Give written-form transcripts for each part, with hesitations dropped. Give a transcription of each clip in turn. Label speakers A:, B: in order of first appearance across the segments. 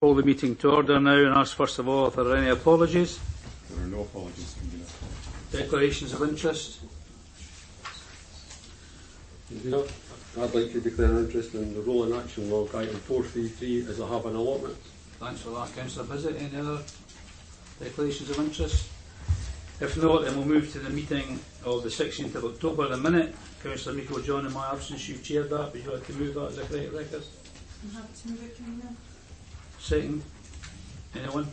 A: Call the meeting to order now and ask first of all if there are any apologies.
B: There are no apologies, Convener.
A: Declarations of interest.
C: I'd like to declare interest in the rolling action log item 433 as I have an allotment.
A: Thanks for that, Councillor Bissett. Any other declarations of interest? If not, then we'll move to the meeting of the 16th of October in a minute. Councillor Michael John, in my absence, you chaired that, but you had to move that as a correct record.
D: I'm happy to move it, Convener.
A: Second. Anyone?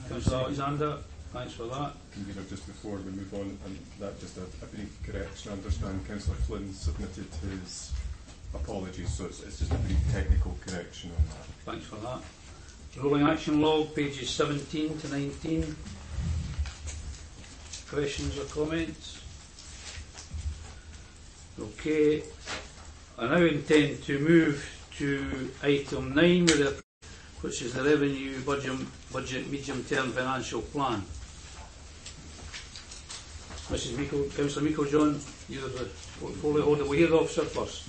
A: Councillor Alexander, thanks for that.
B: Convener, just before we move on, and that just a brief correction. I understand Councillor Flynn submitted his apologies, so it's just a brief technical correction on that.
A: Thanks for that. Rolling action log, pages 17 to 19. Questions or comments? Okay. I now intend to move to item 9, which is the revenue budget medium-term financial plan. Councillor Michael John, you're the portfolio holder. We'll hear the officer first.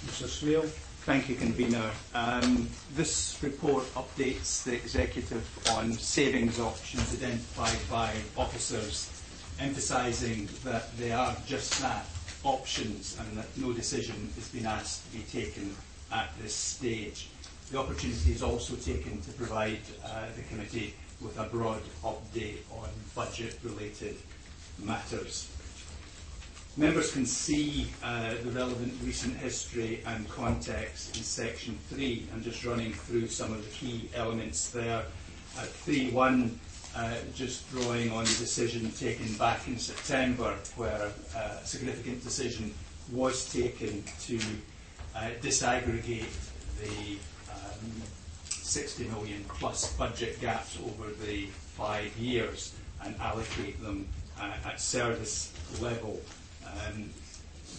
A: Mr. Smale.
E: Thank you, Convener. This report updates the executive on savings options identified by officers, emphasising that they are just that, options, and that no decision has been asked to be taken at this stage. The opportunity is also taken to provide the committee with a broad update on budget-related matters. Members can see the relevant recent history and context in section 3. I'm just running through some of the key elements there. At 3.1, just drawing on the decision taken back in September, where a significant decision was taken to disaggregate the 60 million plus budget gaps over the 5 years and allocate them at service level.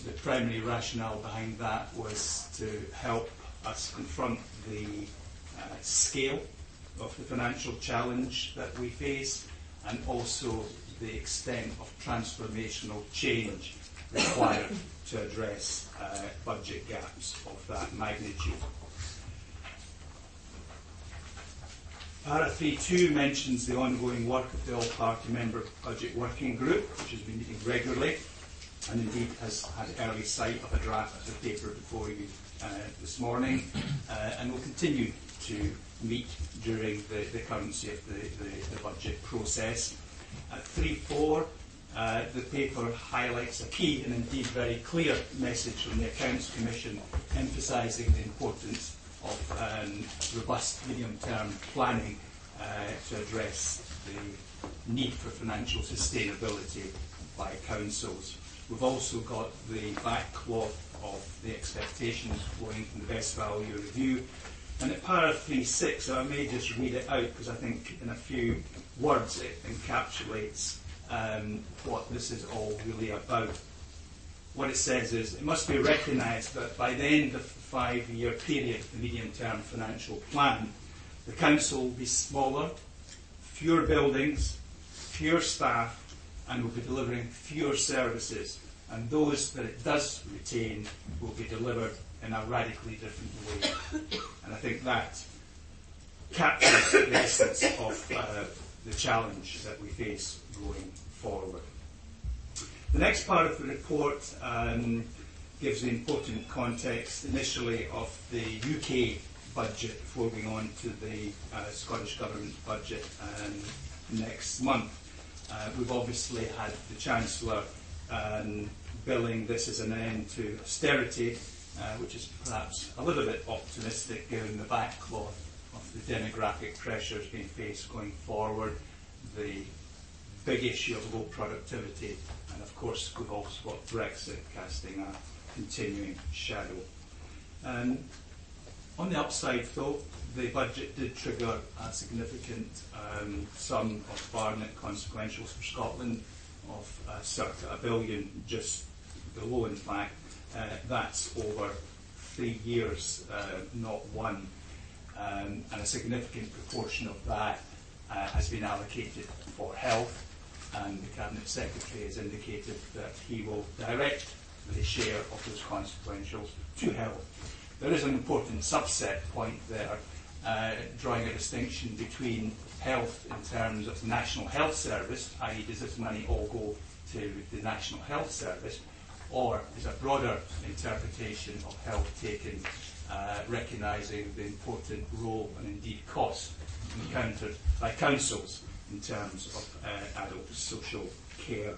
E: The primary rationale behind that was to help us confront the scale of the financial challenge that we face, and also the extent of transformational change required to address budget gaps of that magnitude. Para 3.2 mentions the ongoing work of the All-Party Member Budget Working Group, which has been meeting regularly, and indeed has had early sight of a draft of the paper before you this morning, and will continue to meet during the currency of the budget process. At 3.4, the paper highlights a key and indeed very clear message from the Accounts Commission, emphasising the importance of robust medium-term planning to address the need for financial sustainability by councils. We've also got the backcloth of the expectations flowing from the Best Value Review. And at para 3.6, I may just read it out because I think in a few words it encapsulates what this is all really about. What it says is, it must be recognised that by the end of the 5-year period of the medium-term financial plan, the council will be smaller, fewer buildings, fewer staff, and will be delivering fewer services, and those that it does retain will be delivered in a radically different way. And I think that captures the essence of the challenge that we face going forward. The next part of the report gives the important context initially of the UK budget before going on to the Scottish Government budget next month. We've obviously had the Chancellor billing this as an end to austerity, which is perhaps a little bit optimistic given the backcloth of the demographic pressures being faced going forward, the big issue of low productivity, and of course we've also got Brexit casting a continuing shadow. On the upside though, the budget did trigger a significant sum of Barnett consequentials for Scotland of circa £1 billion, just below in fact. That's over 3 years, not one, and a significant proportion of that has been allocated for health, and the Cabinet Secretary has indicated that he will direct the share of those consequentials to health. There is an important subset point there, drawing a distinction between health in terms of the National Health Service, i.e. does this money all go to the National Health Service, or is a broader interpretation of health taken, recognising the important role and indeed cost encountered by councils in terms of adult social care.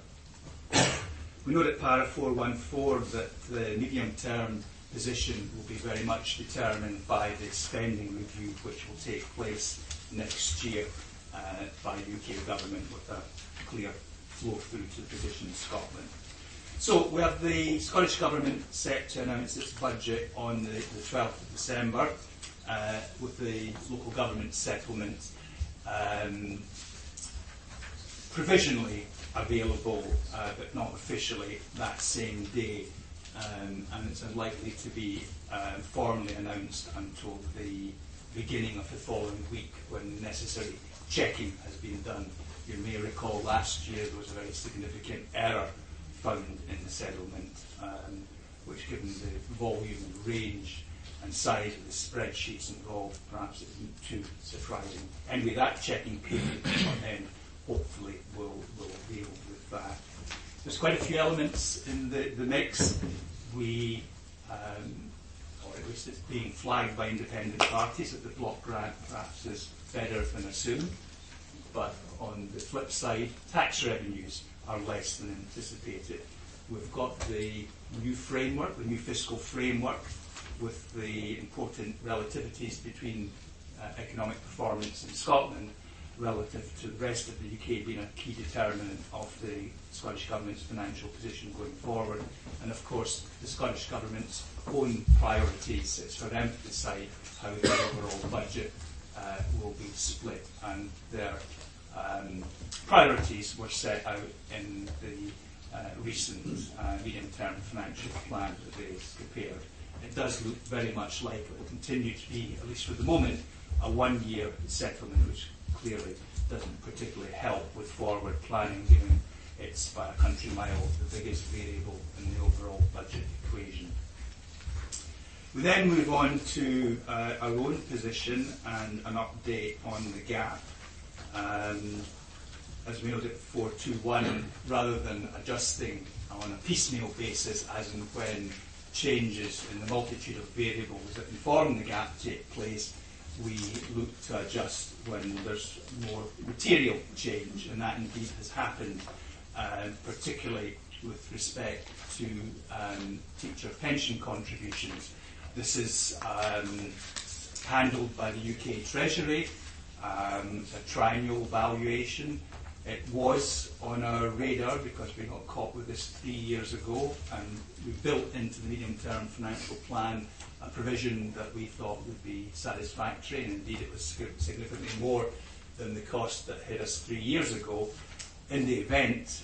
E: We note at para 414 that the medium-term position will be very much determined by the spending review which will take place next year by the UK government, with a clear flow through to the position in Scotland. So we have the Scottish Government set to announce its budget on the 12th of December, with the local government settlement provisionally available, but not officially, that same day. And it's unlikely to be formally announced until the beginning of the following week, when the necessary checking has been done. You may recall last year there was a very significant error found in the settlement, which, given the volume and range and size of the spreadsheets involved, perhaps it isn't too surprising. Anyway, that checking period then hopefully will deal with that. There's quite a few elements in the mix. We, or at least it's being flagged by independent parties, that the block grant perhaps is better than assumed. But on the flip side, tax revenues are less than anticipated. We've got the new framework, the new fiscal framework, with the important relativities between economic performance in Scotland relative to the rest of the UK being a key determinant of the Scottish Government's financial position going forward. And of course, the Scottish Government's own priorities. It's for them to decide how the overall budget will be split, and their priorities were set out in the recent medium-term financial plan that they prepared. It does look very much like it will continue to be, at least for the moment, a one-year settlement, which clearly doesn't particularly help with forward planning, given it's by a country mile the biggest variable in the overall budget equation. We then move on to our own position and an update on the gap. As we noted at 421, rather than adjusting on a piecemeal basis as and when changes in the multitude of variables that inform the gap take place, we look to adjust when there's more material change, and that indeed has happened, particularly with respect to teacher pension contributions. This is handled by the UK Treasury, a triennial valuation. It was on our radar because we got caught with this 3 years ago, and we built into the medium-term financial plan a provision that we thought would be satisfactory, and indeed it was significantly more than the cost that hit us 3 years ago. In the event,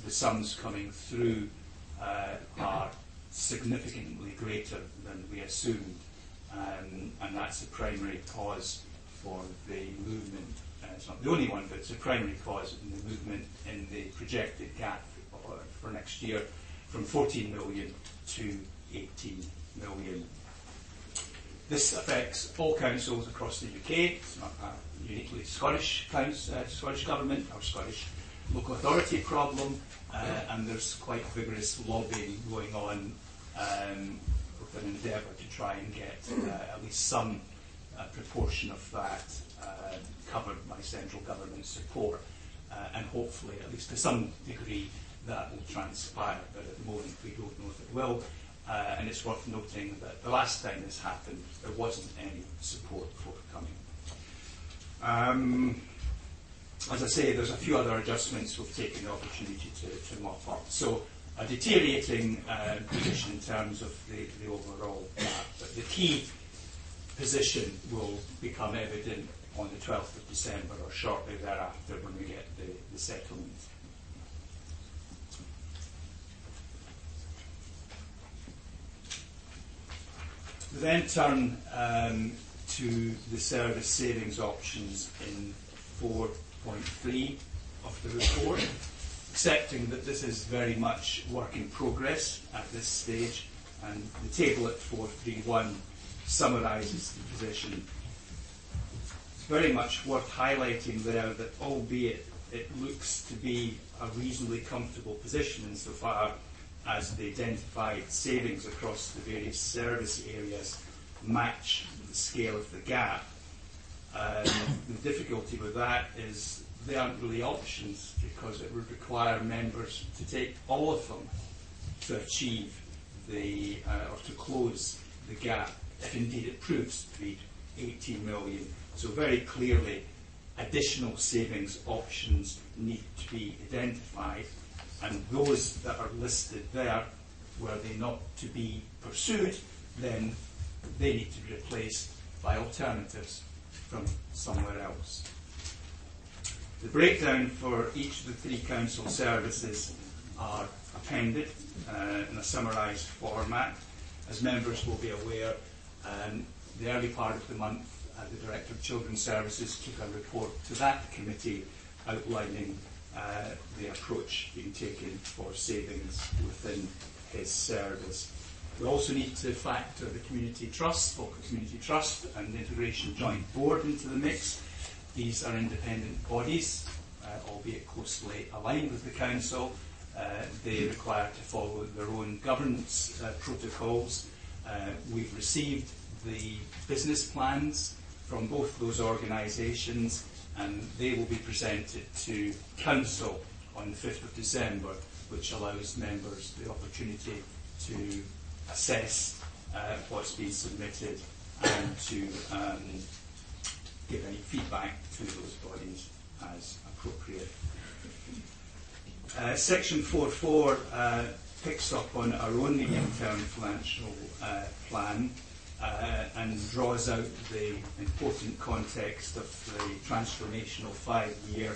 E: the sums coming through are significantly greater than we assumed, and that's the primary cause for the movement. It's not the only one, but it's a primary cause in the movement in the projected gap for next year, from 14 million to 18 million. This affects all councils across the UK. It's not a uniquely Scottish Government or Scottish local authority problem, and there's quite vigorous lobbying going on with an endeavour to try and get at least some proportion of that covered by central government support, and hopefully, at least to some degree, that will transpire, but at the moment we don't know if it will. And it's worth noting that the last time this happened, there wasn't any support forthcoming. As I say, there's a few other adjustments we've taken the opportunity to mop up. So a deteriorating position in terms of the overall gap, but the key position will become evident on the 12th of December or shortly thereafter when we get the settlement. We then turn to the service savings options in 4.3 of the report. accepting that this is very much work in progress at this stage, and the table at 431 summarises the position. It's very much worth highlighting there that, albeit it looks to be a reasonably comfortable position insofar as the identified savings across the various service areas match the scale of the gap, the difficulty with that is they aren't really options, because it would require members to take all of them to achieve the or to close the gap, if indeed it proves to be 18 million. So very clearly, additional savings options need to be identified, and those that are listed there, were they not to be pursued, then they need to be replaced by alternatives from somewhere else. The breakdown for each of the three council services are appended in a summarised format. As members will be aware, the early part of the month, the Director of Children's Services took a report to that committee outlining the approach being taken for savings within his service. We also need to factor the Community Trust, Falkirk Community Trust, and the Integration Joint Board into the mix. These are independent bodies, albeit closely aligned with the Council. They require to follow their own governance protocols. We've received the business plans from both those organisations, and they will be presented to Council on the 5th of December, which allows members the opportunity to assess what's been submitted and to give any feedback to those bodies as appropriate. Section 4.4 picks up on our own medium-term financial plan and draws out the important context of the transformational 5-year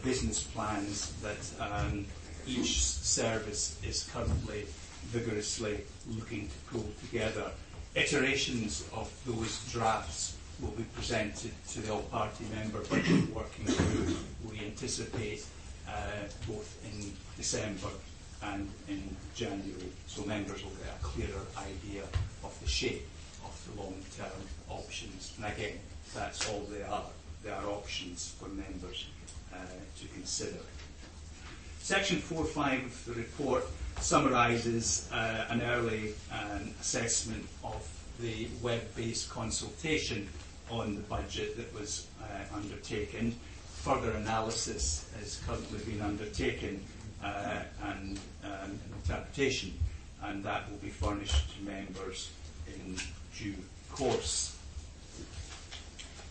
E: business plans that each service is currently vigorously looking to pull together. Iterations of those drafts will be presented to the all-party member budget working group. We anticipate both in December and in January, so members will get a clearer idea of the shape of the long-term options. And again, that's all they are. They are options for members to consider. Section 4.5 of the report summarises an early assessment of the web-based consultation on the budget that was undertaken. Further analysis is currently being undertaken and interpretation, and that will be furnished to members in due course.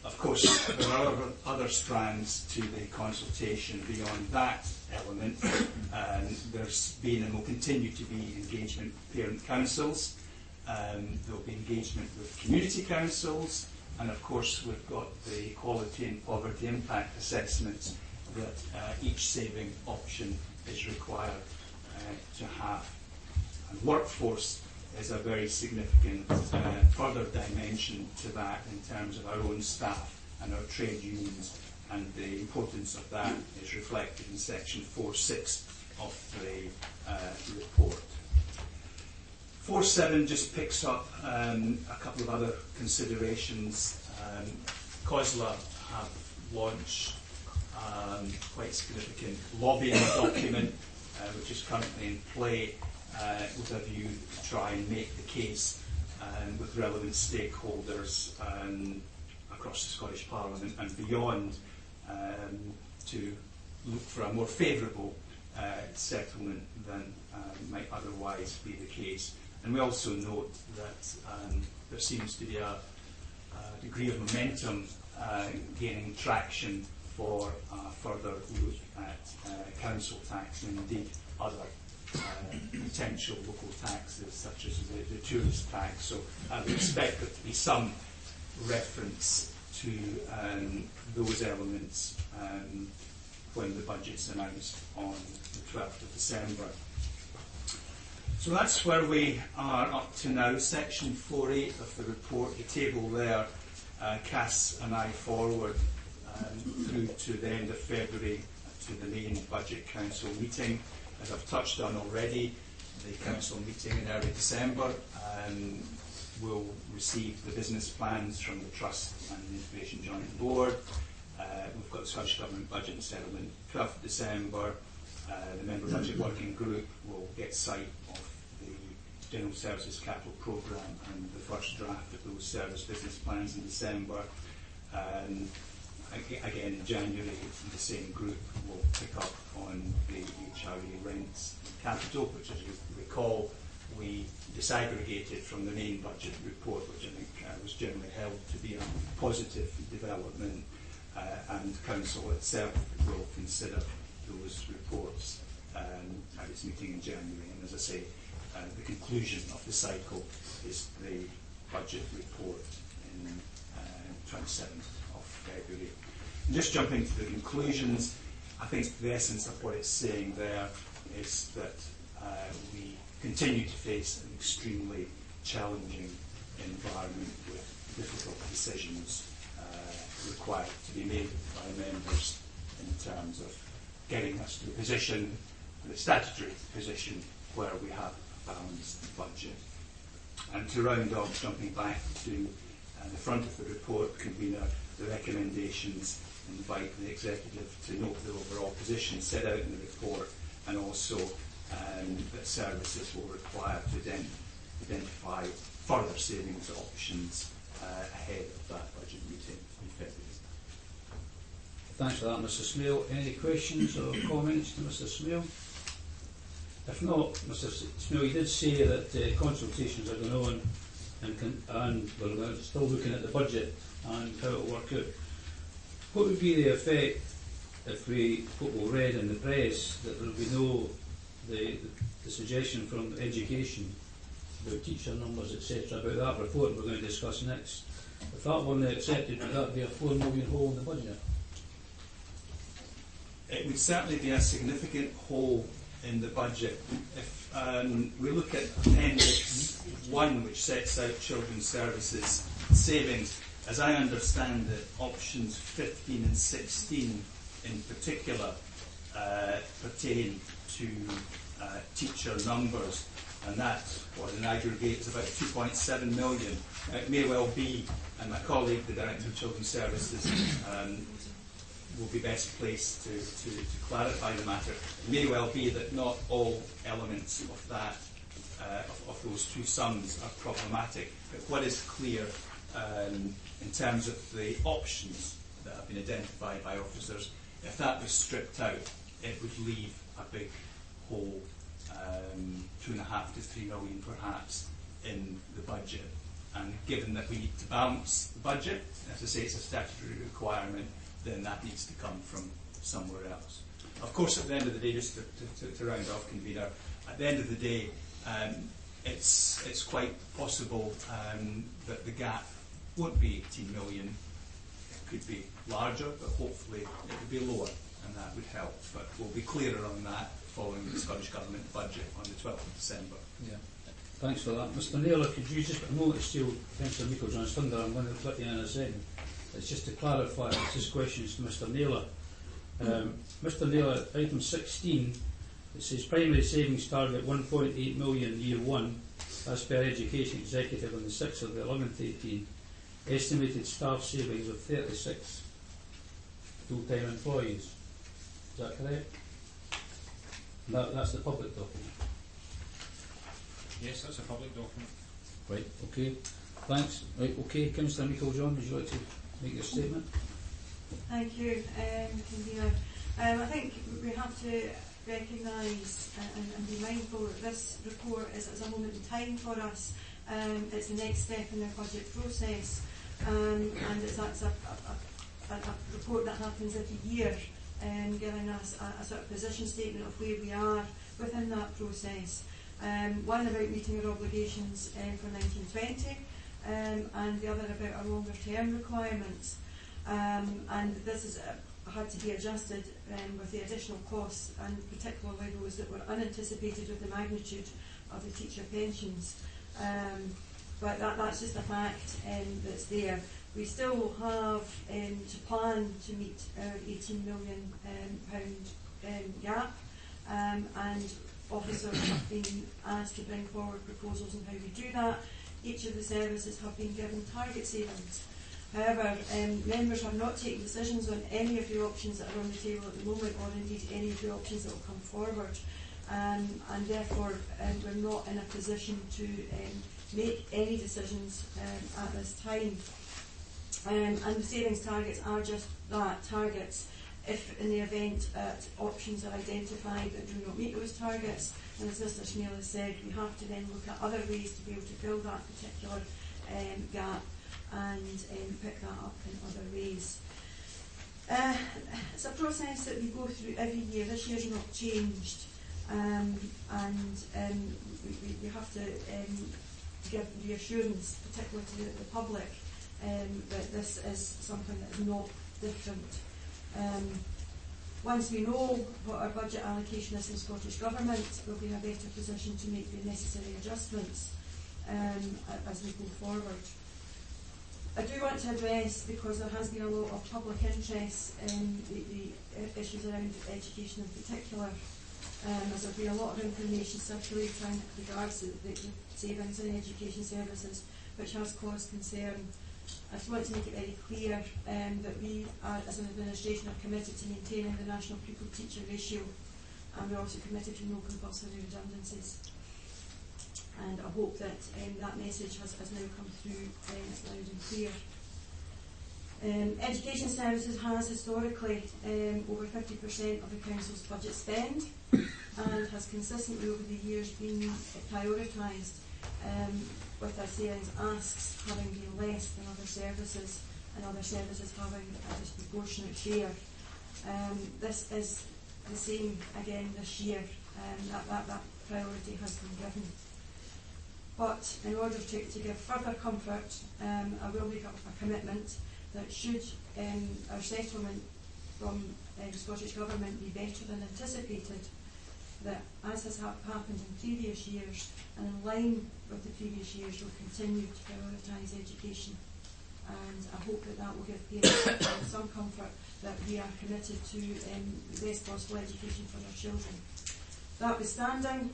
E: Of course, there are other strands to the consultation beyond that element. There's been and will continue to be engagement with parent councils. There will be engagement with community councils, and of course we've got the quality and poverty impact assessments that each saving option is required to have. And workforce is a very significant further dimension to that in terms of our own staff and our trade unions, and the importance of that is reflected in section 4.6 of the report. 4.7 just picks up a couple of other considerations. COSLA have launched quite significant lobbying document which is currently in play with a view to try and make the case with relevant stakeholders across the Scottish Parliament and beyond to look for a more favourable settlement than might otherwise be the case. And we also note that there seems to be a degree of momentum gaining traction for further look at council tax and indeed other potential local taxes such as the tourist tax. So I would expect there to be some reference to those elements when the budget's announced on the 12th of December. So that's where we are up to now. Section 4.8 of the report, the table there, casts an eye forward through to the end of February to the main Budget Council meeting. As I've touched on already, the Council meeting in early December will receive the business plans from the Trust and the Information Joint Board. We've got the Scottish Government Budget and Settlement 12th of December. The Member Budget Working Group will get sight of the General Services Capital Programme and the first draft of those service business plans in December. Again, in January, the same group will pick up on the HRA rents and capital, which, as you recall, we disaggregated from the main budget report, which I think was generally held to be a positive development, and Council itself will consider those reports at its meeting in January. And as I say, the conclusion of the cycle is the budget report in 27th of February. And just jumping to the conclusions, I think the essence of what it's saying there is that we continue to face an extremely challenging environment with difficult decisions required to be made by members in terms of getting us to a position, the statutory position, where we have a balanced budget. And to round off, jumping back to the front of the report, convener, the recommendations invite the Executive to note the overall position set out in the report, and also that services will require to identify further savings options ahead of that budget meeting in February.
A: Thanks for that, Mr. Smale. Any questions or comments to Mr. Smale? If not, Mr. Smale, you did say that consultations are going on and we're still looking at the budget and how it will work out. What would be the effect if we read in the press that there will be no the suggestion from education about teacher numbers, etc., about that report we're going to discuss next? If that weren't accepted, would that be a £4 million hole in the budget?
E: It would certainly be a significant hole in the budget. If we look at Appendix 1, which sets out children's services savings, as I understand it, options 15 and 16 in particular pertain to teacher numbers, and that, in aggregate, is about 2.7 million. It may well be, and my colleague, the Director of Children's Services, will be best placed to clarify the matter. It may well be that not all elements of that, of those two sums, are problematic. But what is clear in terms of the options that have been identified by officers, if that was stripped out, it would leave a big hole, 2.5 to 3 million perhaps, in the budget. And given that we need to balance the budget, as I say, it's a statutory requirement, then that needs to come from somewhere else. Of course, at the end of the day, just to round off, convener, at the end of the day, it's quite possible that the gap won't be 18 million. It could be larger, but hopefully it would be lower, and that would help. But we'll be clearer on that following the Scottish Government budget on the 12th of December.
A: Yeah. Thanks for that. Mr. Naylor, could you just, I know to steal Councillor Meikle-John's thunder, I'm going to flip you in a second. It's just to clarify, it's just questions to Mr. Naylor. Mr. Naylor, item 16, it says primary savings target 1.8 million year 1, as per Education Executive on the 6th of the 11th 18. Estimated staff savings of 36 full-time employees. Is that correct? That's the public document.
F: Yes, that's a public document.
A: Right, okay. Thanks. Right, okay. Councillor Meikle-John, would you like to make your statement?
D: Thank you, convener. I think we have to recognise and be mindful that this report is a moment in time for us. It's the next step in our budget process, and it's a report that happens every year, giving us a sort of position statement of where we are within that process. One about meeting our obligations for 1920, and the other about our longer term requirements. And this is had to be adjusted with the additional costs, and particularly those that were unanticipated with the magnitude of the teacher pensions. but that's just a fact that's there. We still have to plan to meet our £18 million gap, and officers have been asked to bring forward proposals on how we do that. Each of the services have been given target savings. However, members have not taken decisions on any of the options that are on the table at the moment, or indeed any of the options that will come forward, and therefore we're not in a position to make any decisions at this time. And the savings targets are just that, targets. If in the event that options are identified that do not meet those targets, and as Mr Smail has said, we have to then look at other ways to be able to fill that particular gap and pick that up in other ways. It's a process that we go through every year. This year's not changed, and we have to give reassurance, particularly to the public, that this is something that is not different. Once we know what our budget allocation is in Scottish Government, we'll be in a better position to make the necessary adjustments as we go forward. I do want to address, because there has been a lot of public interest in the issues around education in particular, as there has been a lot of information circulating with regards to the savings in education services, which has caused concern. I just want to make it very clear that we, as an administration, are committed to maintaining the national pupil-teacher ratio, and we're also committed to no compulsory redundancies. And I hope that that message has now come through loud and clear. Education services has historically over 50% of the Council's budget spend, and has consistently over the years been prioritised, with our savings asks having been less than other services, and other services having a disproportionate share. This is the same again this year, that priority has been given. But in order to give further comfort, I will make up a commitment that should our settlement from the Scottish Government be better than anticipated, that as has happened in previous years, and in line with the previous years, we'll continue to prioritise education. And I hope that that will give parents some comfort that we are committed to the best possible education for our children. Notwithstanding,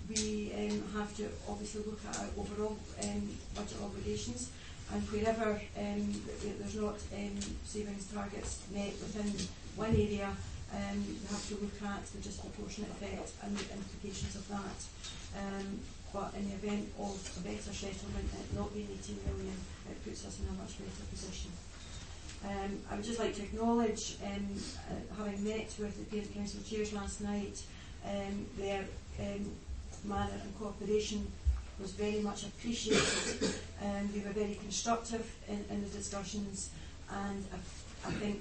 D: we have to obviously look at our overall budget obligations, and wherever there's not savings targets met within one area, we have to look at the disproportionate effect and the implications of that. But in the event of a better settlement, it not being 18 million, it puts us in a much better position. I would just like to acknowledge, having met with the Parent Council chairs last night, their manner and cooperation was very much appreciated. They were very constructive in the discussions, and I think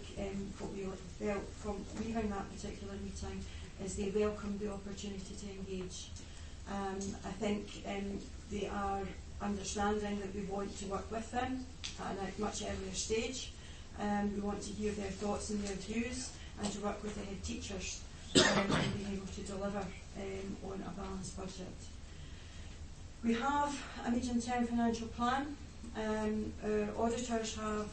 D: what we felt from leaving that particular meeting is they welcomed the opportunity to engage. I think they are understanding that we want to work with them at a much earlier stage. We want to hear their thoughts and their views, and to work with the head teachers and being able to deliver on a balanced budget. We have a medium-term financial plan. Our auditors have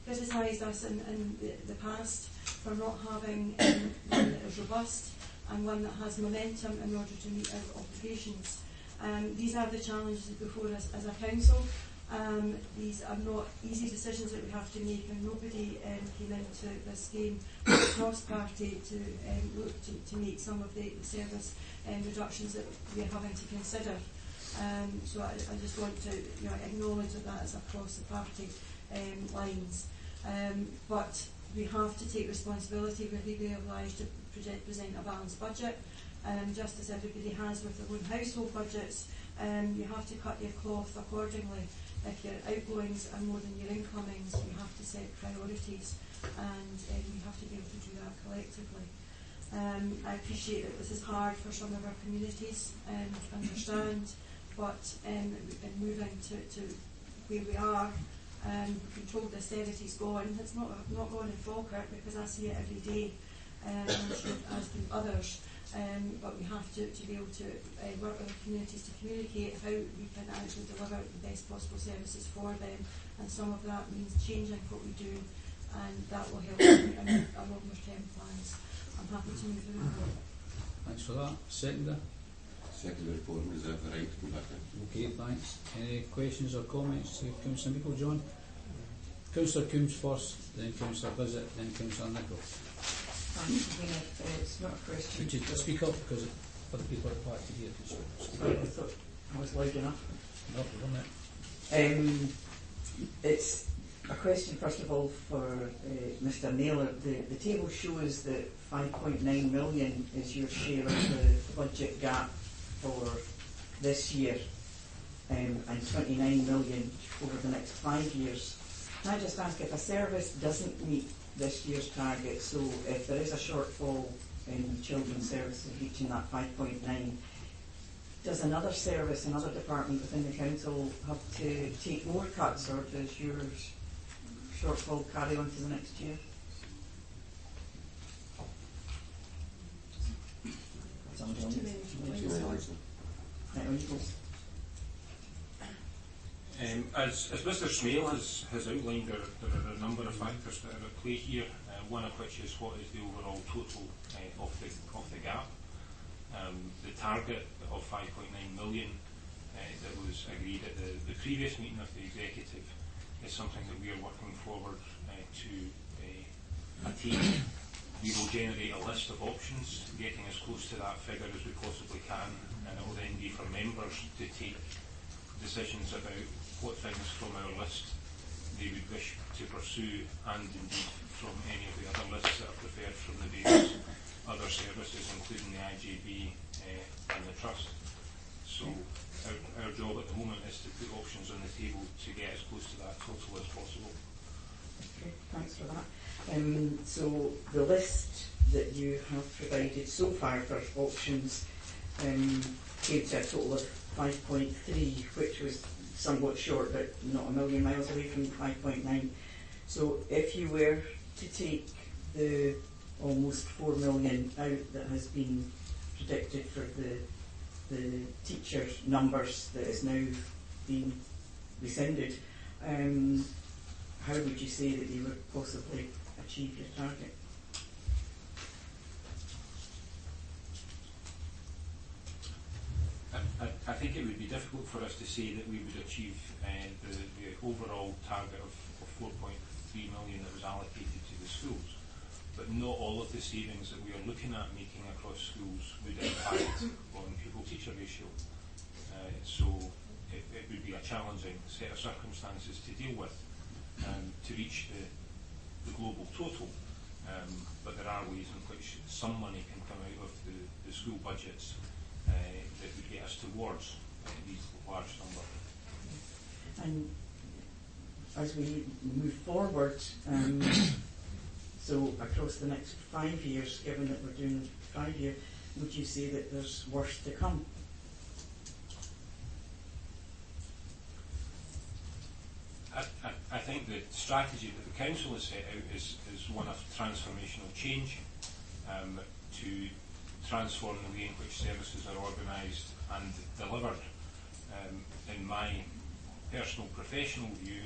D: criticised us in the past for not having one that is robust and one that has momentum in order to meet our obligations. These are the challenges before us as a council. These are not easy decisions that we have to make, and nobody came into this game cross-party to look to meet some of the service reductions that we are having to consider. So I just want to acknowledge that is across the party lines. But we have to take responsibility. We're legally obliged to present a balanced budget, just as everybody has with their own household budgets. You have to cut your cloth accordingly. If your outgoings are more than your incomings, you have to set priorities, and we have to be able to do that collectively. I appreciate that this is hard for some of our communities to understand, but in moving to where we are, we've been told the austerity is gone. It's not gone in Falkirk, because I see it every day, as do others. but we have to be able to work with our communities to communicate how we can actually deliver the best possible services for them, and some of that means changing what we do, and that will help in our longer term plans. I'm happy to move the report.
A: Thanks for that. Seconder?
F: Second the report and reserve the right to come back in.
A: Okay, thanks. Any questions or comments to Councillor Meikle, John? Councillor Coombs first, then Councillor Bissett, then Councillor Nicholl.
G: It's not a question.
A: Would you speak up because other people are back to hear?
G: I thought I was loud enough.
A: No, you're not.
G: It's a question, first of all, for Mr. Naylor. The table shows that 5.9 million is your share of the budget gap for this year, and 29 million over the next 5 years. Can I just ask, if a service doesn't meet this year's target, so if there is a shortfall in children's services reaching that 5.9, does another service, another department within the council have to take more cuts, or does your shortfall carry on to the next year? Somebody on this? Right, on you go.
H: As Mr. Smale has outlined, there are a number of factors that are at play here, one of which is what is the overall total of the gap. The target of 5.9 million that was agreed at the previous meeting of the executive is something that we are working forward to attain. We will generate a list of options, getting as close to that figure as we possibly can, and it will then be for members to take decisions about what things from our list they would wish to pursue, and indeed from any of the other lists that are prepared from the various other services, including the IJB and the Trust. So our job at the moment is to put options on the table to get as close to that total as possible.
G: Okay, thanks for that. So the list that you have provided so far for options came to a total of 5.3, which was somewhat short, but not a million miles away from 5.9. So if you were to take the almost 4 million out that has been predicted for the teacher numbers that is now being rescinded, how would you say that you would possibly achieve your target?
H: I think it would be difficult for us to say that we would achieve the overall target of 4.3 million that was allocated to the schools, but not all of the savings that we are looking at making across schools would impact on pupil-teacher ratio. So it would be a challenging set of circumstances to deal with to reach the global total, but there are ways in which some money can come out of the school budgets that would get us towards these large numbers.
G: And as we move forward, so across the next 5 years, given that we're doing 5 years, would you say that there's worse to come?
H: I think the strategy that the Council has set out is one of transformational change, to transform the way in which services are organised and delivered. In my personal professional view,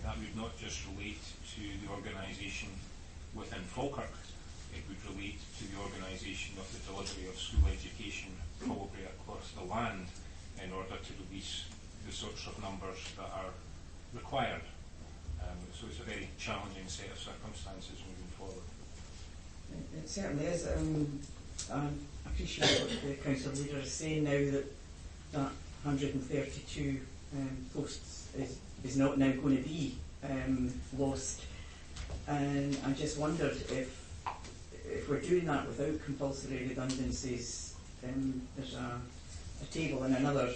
H: that would not just relate to the organisation within Falkirk, it would relate to the organisation of the delivery of school education probably across the land in order to release the sorts of numbers that are required. So it's a very challenging set of circumstances moving forward.
G: It certainly is. I appreciate what the council leader is saying now, that 132 posts is not now going to be lost. And I just wondered if we're doing that without compulsory redundancies, there's a table in another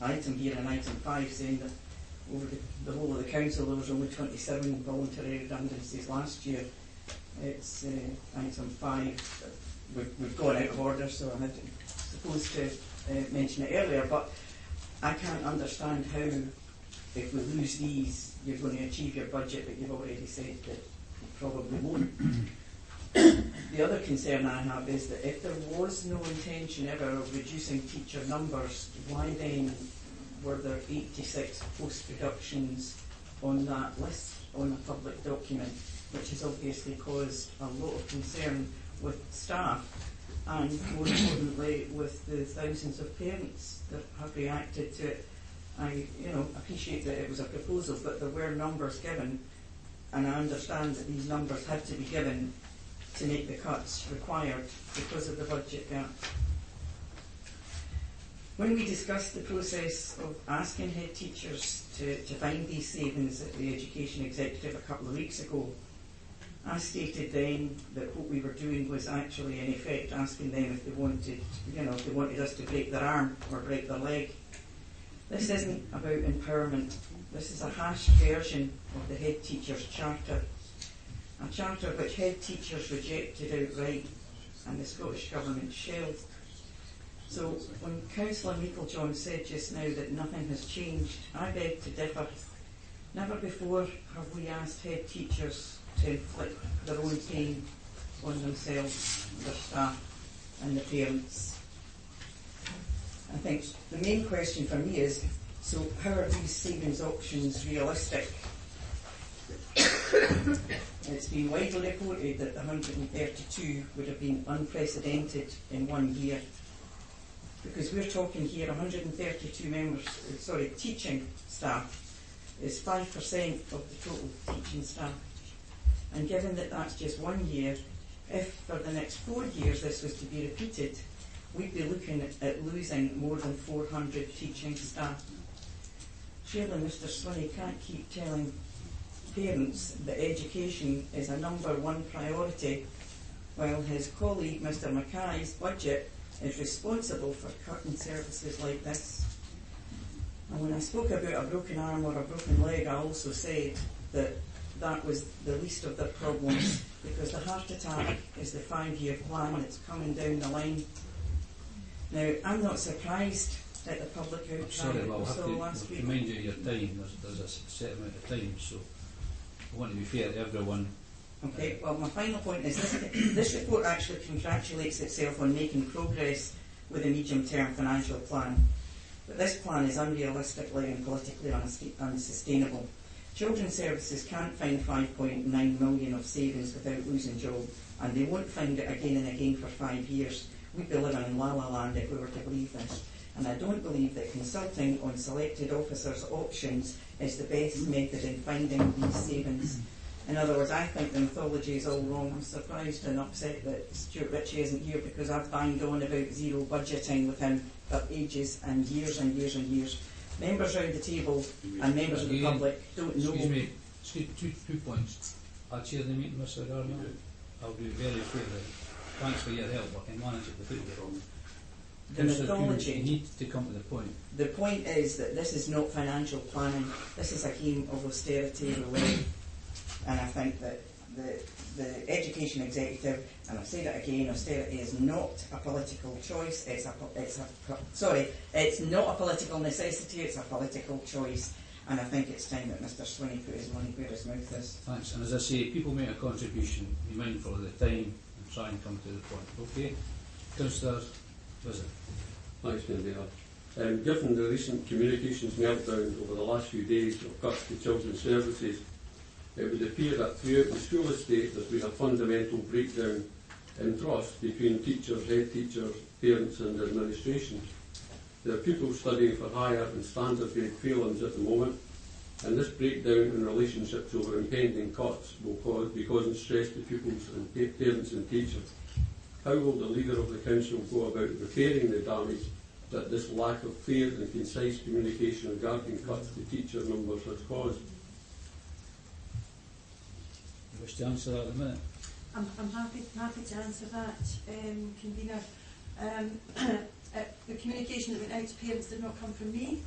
G: item here, in item 5, saying that over the whole of the council there was only 27 voluntary redundancies last year. It's item 5. We've gone out of order, so I had supposed to mention it earlier, but I can't understand how, if we lose these, you're going to achieve your budget that you've already said that you probably won't. The other concern I have is that if there was no intention ever of reducing teacher numbers, why then were there 86 post reductions on that list on a public document, which has obviously caused a lot of concern with staff and, more importantly, with the thousands of parents that have reacted to it. I appreciate that it was a proposal, but there were numbers given, and I understand that these numbers had to be given to make the cuts required because of the budget gap. When we discussed the process of asking head teachers to find these savings at the Education Executive a couple of weeks ago, I stated then that what we were doing was actually in effect asking them if they wanted us to break their arm or break their leg. This isn't about empowerment. This is a hashed version of the head teacher's charter, a charter which head teachers rejected outright and the Scottish Government shelved. So when Councillor Meikle-John said just now that nothing has changed, I beg to differ. Never before have we asked head teachers to inflict their own pain on themselves, their staff and the parents. I think the main question for me is, so how are these savings options realistic? It's been widely reported that the 132 would have been unprecedented in 1 year. Because we're talking here 132 teaching staff is 5% of the total teaching staff. And given that that's just 1 year, if for the next 4 years this was to be repeated, we'd be looking at losing more than 400 teaching staff. Surely Mr Swinney can't keep telling parents that education is a #1 priority, while his colleague Mr Mackay's budget is responsible for cutting services like this. And when I spoke about a broken arm or a broken leg, I also said that that was the least of their problems, because the heart attack is the 5-year plan that's coming down the line. Now, I'm not surprised at the public outcry
A: Sorry,
G: that
A: well,
G: we
A: I'll
G: saw
A: have
G: last
A: to
G: week.
A: remind you of your time. There's a set amount of time, so I want to be fair to everyone.
G: Okay, well, my final point is this report actually congratulates itself on making progress with the medium-term financial plan. But this plan is unrealistically and politically unsustainable. Children's Services can't find 5.9 million of savings without losing job, and they won't find it again and again for 5 years. We'd be living in La La Land if we were to believe this. And I don't believe that consulting on selected officers' options is the best method in finding these savings. In other words, I think the mythology is all wrong. I'm surprised and upset that Stuart Ritchie isn't here, because I've banged on about zero budgeting with him for ages and years and years and years. Members round the table and members of the public don't know.
A: Excuse me, two points. I'll chair the meeting, Mr Darnell. I'll be very fair. Thanks for your help. I can manage it without you, Ron.
G: The mythology.
A: You need to come to the point.
G: The point is that this is not financial planning. This is a game of austerity roulette. And I think that the Education Executive, and I've said it again, austerity is not a political choice. It's not a political necessity. It's a political choice. And I think it's time that Mr Swinney put his money where his mouth is.
A: Thanks. And as I say, people make a contribution. Be mindful of the time and try and come to the point. Okay, Councillor Visit.
C: Thanks, Mayor. Given the recent communications meltdown over the last few days of cuts to children's services, it would appear that throughout the school estate there's been a fundamental breakdown in trust between teachers, head teachers, parents and administration. There are pupils studying for higher and standard grade failings at the moment, and this breakdown in relationships over impending cuts will be causing stress to pupils and parents and teachers. How will the leader of the council go about repairing the damage that this lack of clear and concise communication regarding cuts to teacher numbers has caused?
A: You wish to answer that in a minute?
D: I'm happy to answer that, convener. The communication that went out to parents did not come from me.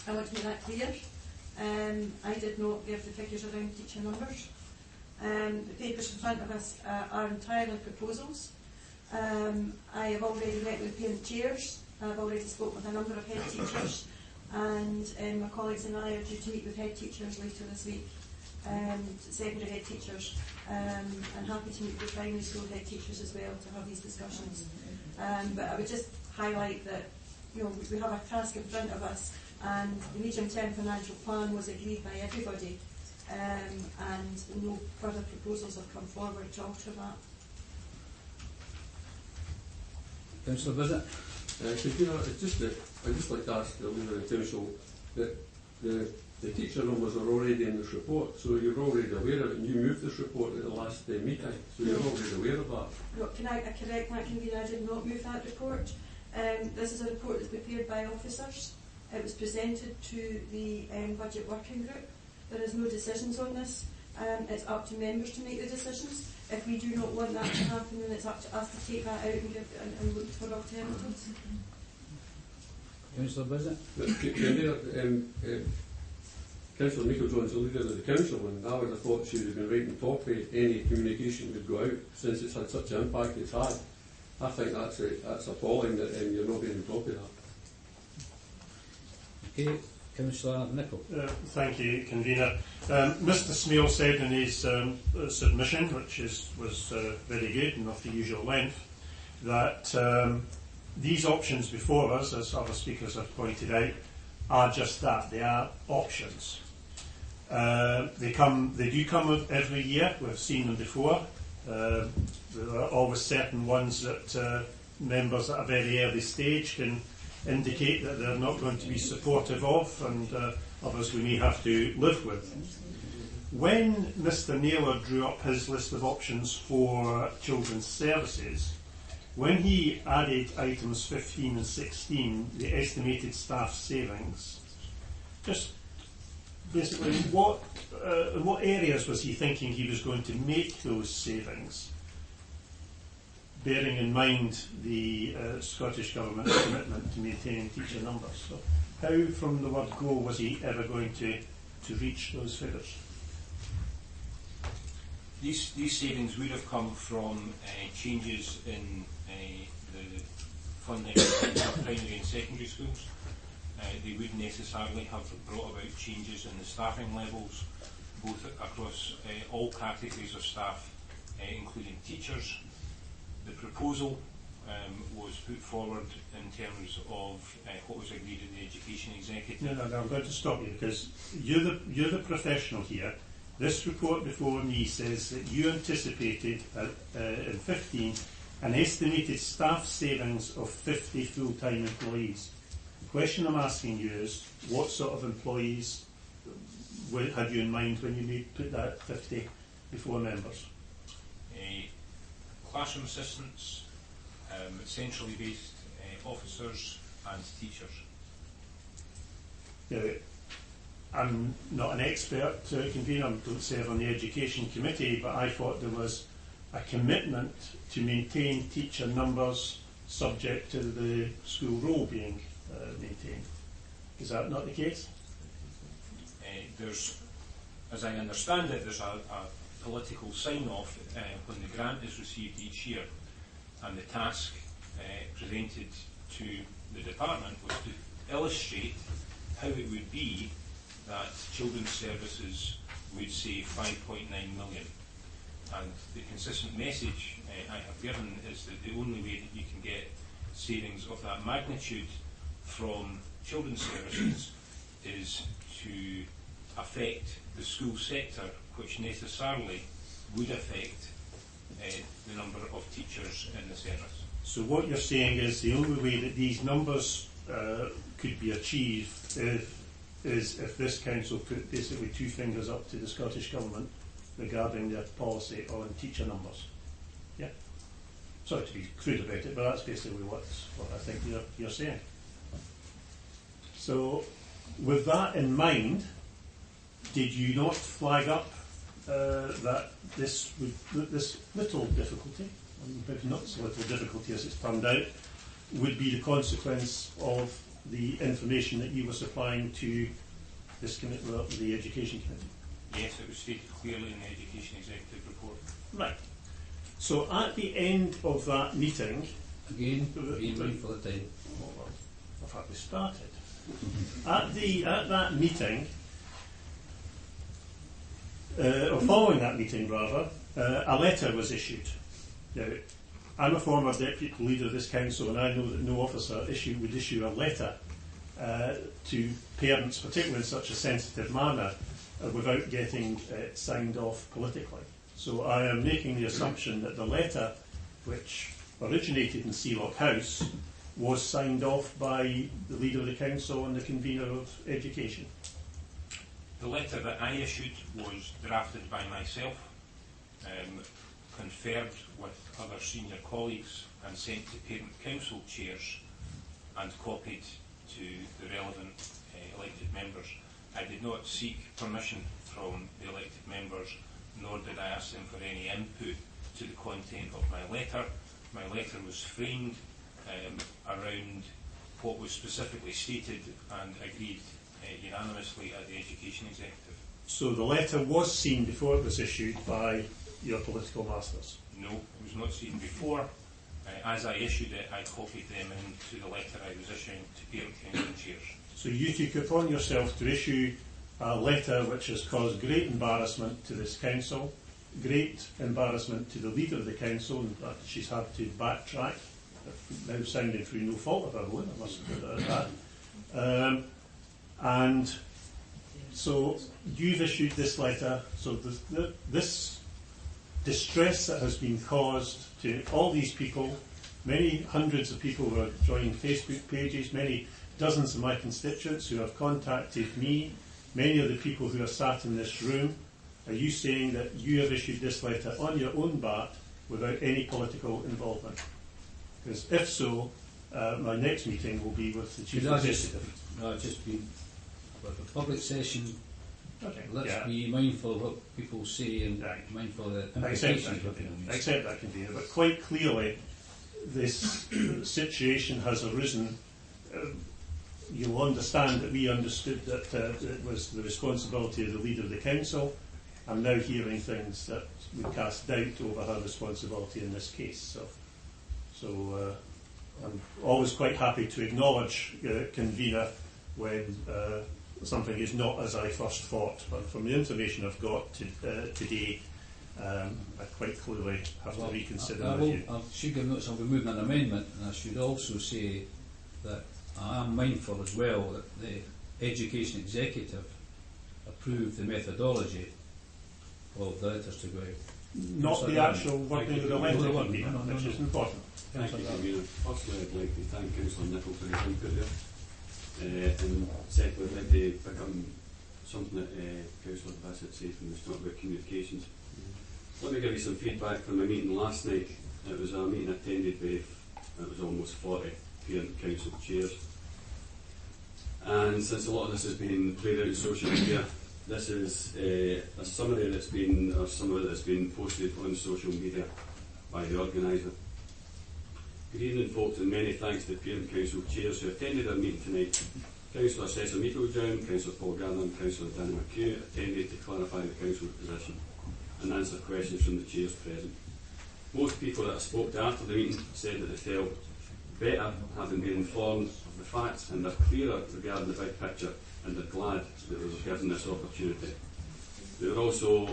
D: I want to make that clear. I did not give the figures around teacher numbers. The papers in front of us are entirely proposals. I have already met with parent chairs. I've already spoken with a number of head teachers, and my colleagues and I are due to meet with head teachers later this week secondary head teachers, and happy to meet with the primary school head teachers as well to have these discussions. But I would just highlight that we have a task in front of us, and the medium-term financial plan was agreed by everybody, and no further proposals have come forward to alter that.
A: Councillor Bissett.
C: I'd just like to ask the leader of the council that the teacher numbers are already in this report, so you're already aware of it, and you moved this report at the last meeting, so you're already aware of that.
D: No, can I correct that, Convener? I did not move that report. This is a report that's prepared by officers. It was presented to the budget working group. There is no decisions on this. It's up to members to make the decisions. If we do not want that to happen, then it's up to us to take that out and look for alternatives.
A: Councillor Bissett.
C: Councillor Meikle-John's the leader of the council, and I would have thought she would have been right on top of any communication would go out, since it's had such an impact it's had. I think that's appalling that you're not being on top of that.
A: Okay, Councillor Nicholl.
I: Thank you, Convener. Mr Smale said in his submission, which was very good and of the usual length, that these options before us, as other speakers have pointed out, are just that. They are options. They do come every year. We've seen them before. There are always certain ones that members at a very early stage can indicate that they're not going to be supportive of, and others we may have to live with. When Mr Naylor drew up his list of options for children's services, when he added items 15 and 16, the estimated staff savings, just basically in what areas was he thinking he was going to make those savings, bearing in mind the Scottish Government's commitment to maintaining teacher numbers? So how from the word go was he ever going to reach those figures?
H: These savings would have come from changes in the funding of primary and secondary schools. They wouldn't necessarily have brought about changes in the staffing levels, both across all categories of staff, including teachers. The proposal was put forward in terms of what was agreed in the Education Executive.
I: No, I'm going to stop you, because you're the professional here. This report before me says that you anticipated in 15 an estimated staff savings of 50 full-time employees. The question I'm asking you is, what sort of employees had you in mind when you put that 50 before members?
H: Classroom assistants, centrally based officers and teachers.
I: Now, I'm not an expert, Convener, I don't serve on the Education Committee, but I thought there was a commitment to maintain teacher numbers subject to the school roll being maintained. Is that not the case?
H: There's, as I understand it, there's a political sign-off when the grant is received each year, and the task presented to the department was to illustrate how it would be that children's services would save 5.9 million. And the consistent message I have given is that the only way that you can get savings of that magnitude from children's services is to affect the school sector, which necessarily would affect the number of teachers in the service.
I: So what you're saying is the only way that these numbers could be achieved is if this council put basically two fingers up to the Scottish Government regarding their policy on teacher numbers. Yeah. Sorry to be crude about it, but that's basically what I think you're saying. So, with that in mind, did you not flag up that this little difficulty, maybe not so little difficulty as it's turned out, would be the consequence of the information that you were supplying to this committee, the Education Committee?
H: Yes, it was stated clearly in the Education Executive report.
I: Right. So at the end of that meeting,
A: again, being mindful of time.
I: I've hardly started. At that meeting, or following that meeting rather, a letter was issued. Now, I'm a former deputy leader of this council, and I know that no officer would issue a letter to parents, particularly in such a sensitive manner, without getting signed off politically. So I am making the assumption that the letter, which originated in Sealock House, was signed off by the leader of the council and the convener of education.
H: The letter that I issued was drafted by myself, conferred with other senior colleagues and sent to parent council chairs and copied to the relevant elected members. I did not seek permission from the elected members, nor did I ask them for any input to the content of my letter. My letter was framed around what was specifically stated and agreed unanimously at the Education Executive.
I: So the letter was seen before it was issued by your political masters?
H: No, it was not seen before. As I issued it, I copied them into the letter I was issuing to parent council chairs.
I: So you took it upon yourself to issue a letter which has caused great embarrassment to this council, great embarrassment to the leader of the council, and that she's had to backtrack, now sounding through no fault of her own, I must put it at that. And so you've issued this letter, so this distress that has been caused to all these people, many hundreds of people who are joining Facebook pages, many dozens of my constituents who have contacted me, many of the people who are sat in this room, are you saying that you have issued this letter on your own bat without any political involvement? Because if so, my next meeting will be with the Chief Executive.
A: No, just be with a public session.
I: Okay.
A: Let's be mindful of what people say and mindful of the implications.
I: Accept that convener, but quite clearly this situation has arisen. You'll understand that we understood that it was the responsibility of the leader of the council. I'm now hearing things that would cast doubt over her responsibility in this case. So I'm always quite happy to acknowledge convener when something is not as I first thought. But from the information I've got today, I quite clearly have to reconsider my view.
A: I should give notice I'll be moving an amendment, and I should also say that I am mindful as well that the Education Executive approved the methodology of the letters to go out.
I: Not the actual wording of the letter, which is important.
C: Thank you, Convener. Firstly, I'd like to thank Councillor Nicholl for his input there. And secondly, I'd like to pick up on something that Councillor Bassett said when he was talking about communications. Let me give you some feedback from my meeting last night. It was a meeting attended by, it was almost 40 parent council chairs. And since a lot of this has been played out in social media, this is a summary that's been, or some of it that's been posted on social media by the organiser. Good evening, folks, and many thanks to the parent council chairs who attended our meeting tonight. Councillor Cecil Meiklejohn, Councillor Paul Garner and Councillor Danny McHugh attended to clarify the council's position and answer questions from the chairs present. Most people that I spoke to after the meeting said that they felt better having been informed of the facts and they're clearer regarding the big picture, and they're glad that they were given this opportunity. They were also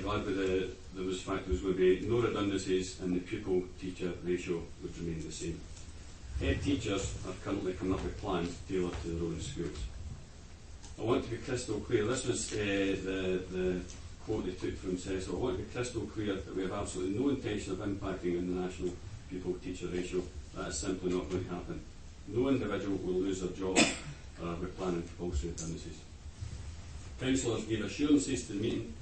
C: glad that there was going to be no redundancies and the pupil-teacher ratio would remain the same. Head teachers are currently coming up with plans tailored to their own schools. I want to be crystal clear. This was the quote they took from Cecil. I want to be crystal clear that we have absolutely no intention of impacting on the national pupil-teacher ratio. That is simply not going to happen. No individual will lose their job, or are we planning compulsory redundancies. Councillors gave assurances to the meeting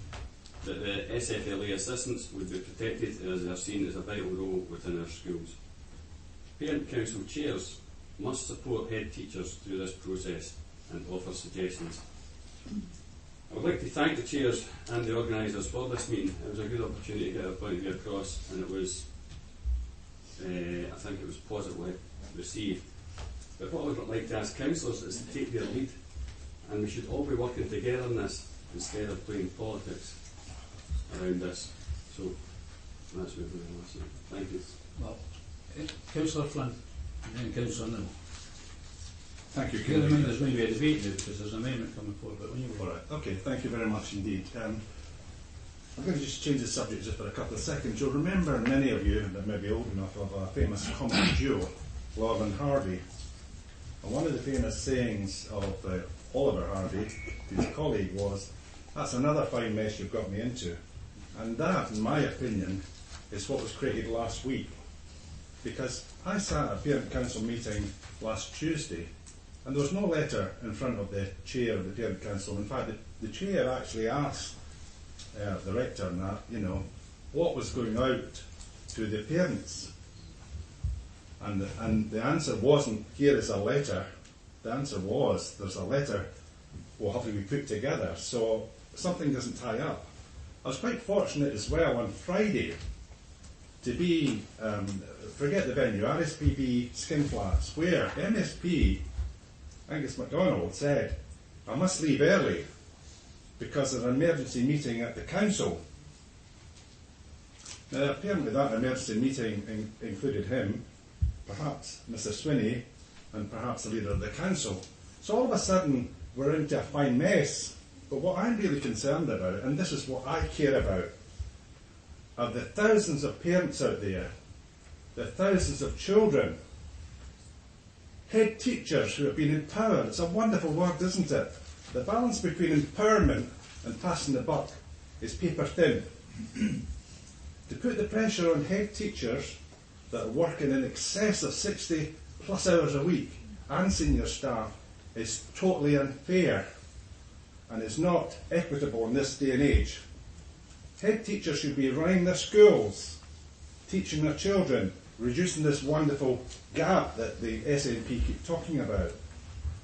C: that the SFLA assistants would be protected as they are seen as a vital role within our schools. Parent council chairs must support head teachers through this process and offer suggestions. I would like to thank the chairs and the organisers for this meeting. It was a good opportunity to get our point of view across, and it was, I think it was positively received. But what I would like to ask councillors is to take their lead, and we should all be working together on this instead of playing politics around this. So that's what we're going to listen. Thank you.
A: Well, Councillor Flynn and then Councillor Nim.
J: Thank you.
A: Bear in mind there's going to be a debate now because there's an amendment coming forward, but when you
J: all right. Okay, thank you very much indeed. I'm going to just change the subject just for a couple of seconds. You'll remember, many of you that may be old enough, of a famous comic duo, Lord and Harvey. And one of the famous sayings of Oliver Harvey, his colleague, was, "That's another fine mess you've got me into." And that, in my opinion, is what was created last week. Because I sat at a parent council meeting last Tuesday, and there was no letter in front of the chair of the parent council. In fact, the chair actually asked the rector and that, what was going out to the parents. And the answer wasn't, here is a letter. The answer was, there's a letter, will have to be put together. So something doesn't tie up. I was quite fortunate as well on Friday to be, forget the venue, RSPB Skinflats, where MSP Angus MacDonald said, "I must leave early because of an emergency meeting at the council." Now, apparently that emergency meeting included him, perhaps Mr. Swinney, and perhaps the leader of the council. So all of a sudden, we're into a fine mess. But what I'm really concerned about, and this is what I care about, are the thousands of parents out there, the thousands of children, head teachers who have been empowered. It's a wonderful word, isn't it? The balance between empowerment and passing the buck is paper thin. To put the pressure on head teachers that are working in excess of 60 plus hours a week and senior staff is totally unfair and is not equitable in this day and age. Head teachers should be running their schools, teaching their children, reducing this wonderful gap that the SNP keep talking about.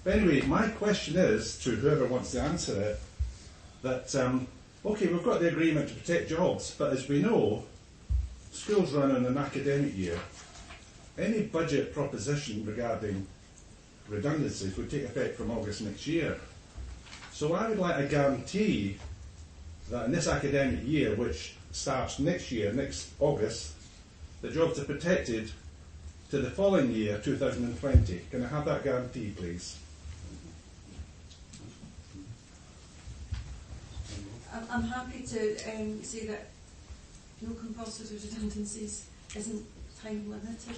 J: But anyway, my question is, to whoever wants to answer it, that, okay, we've got the agreement to protect jobs, but as we know, schools run in an academic year. Any budget proposition regarding redundancies would take effect from August next year. So I would like a guarantee that in this academic year, which starts next year, next August, the jobs are protected to the following year, 2020. Can I have that guarantee, please?
D: I'm happy to say that no compulsory redundancies isn't time limited.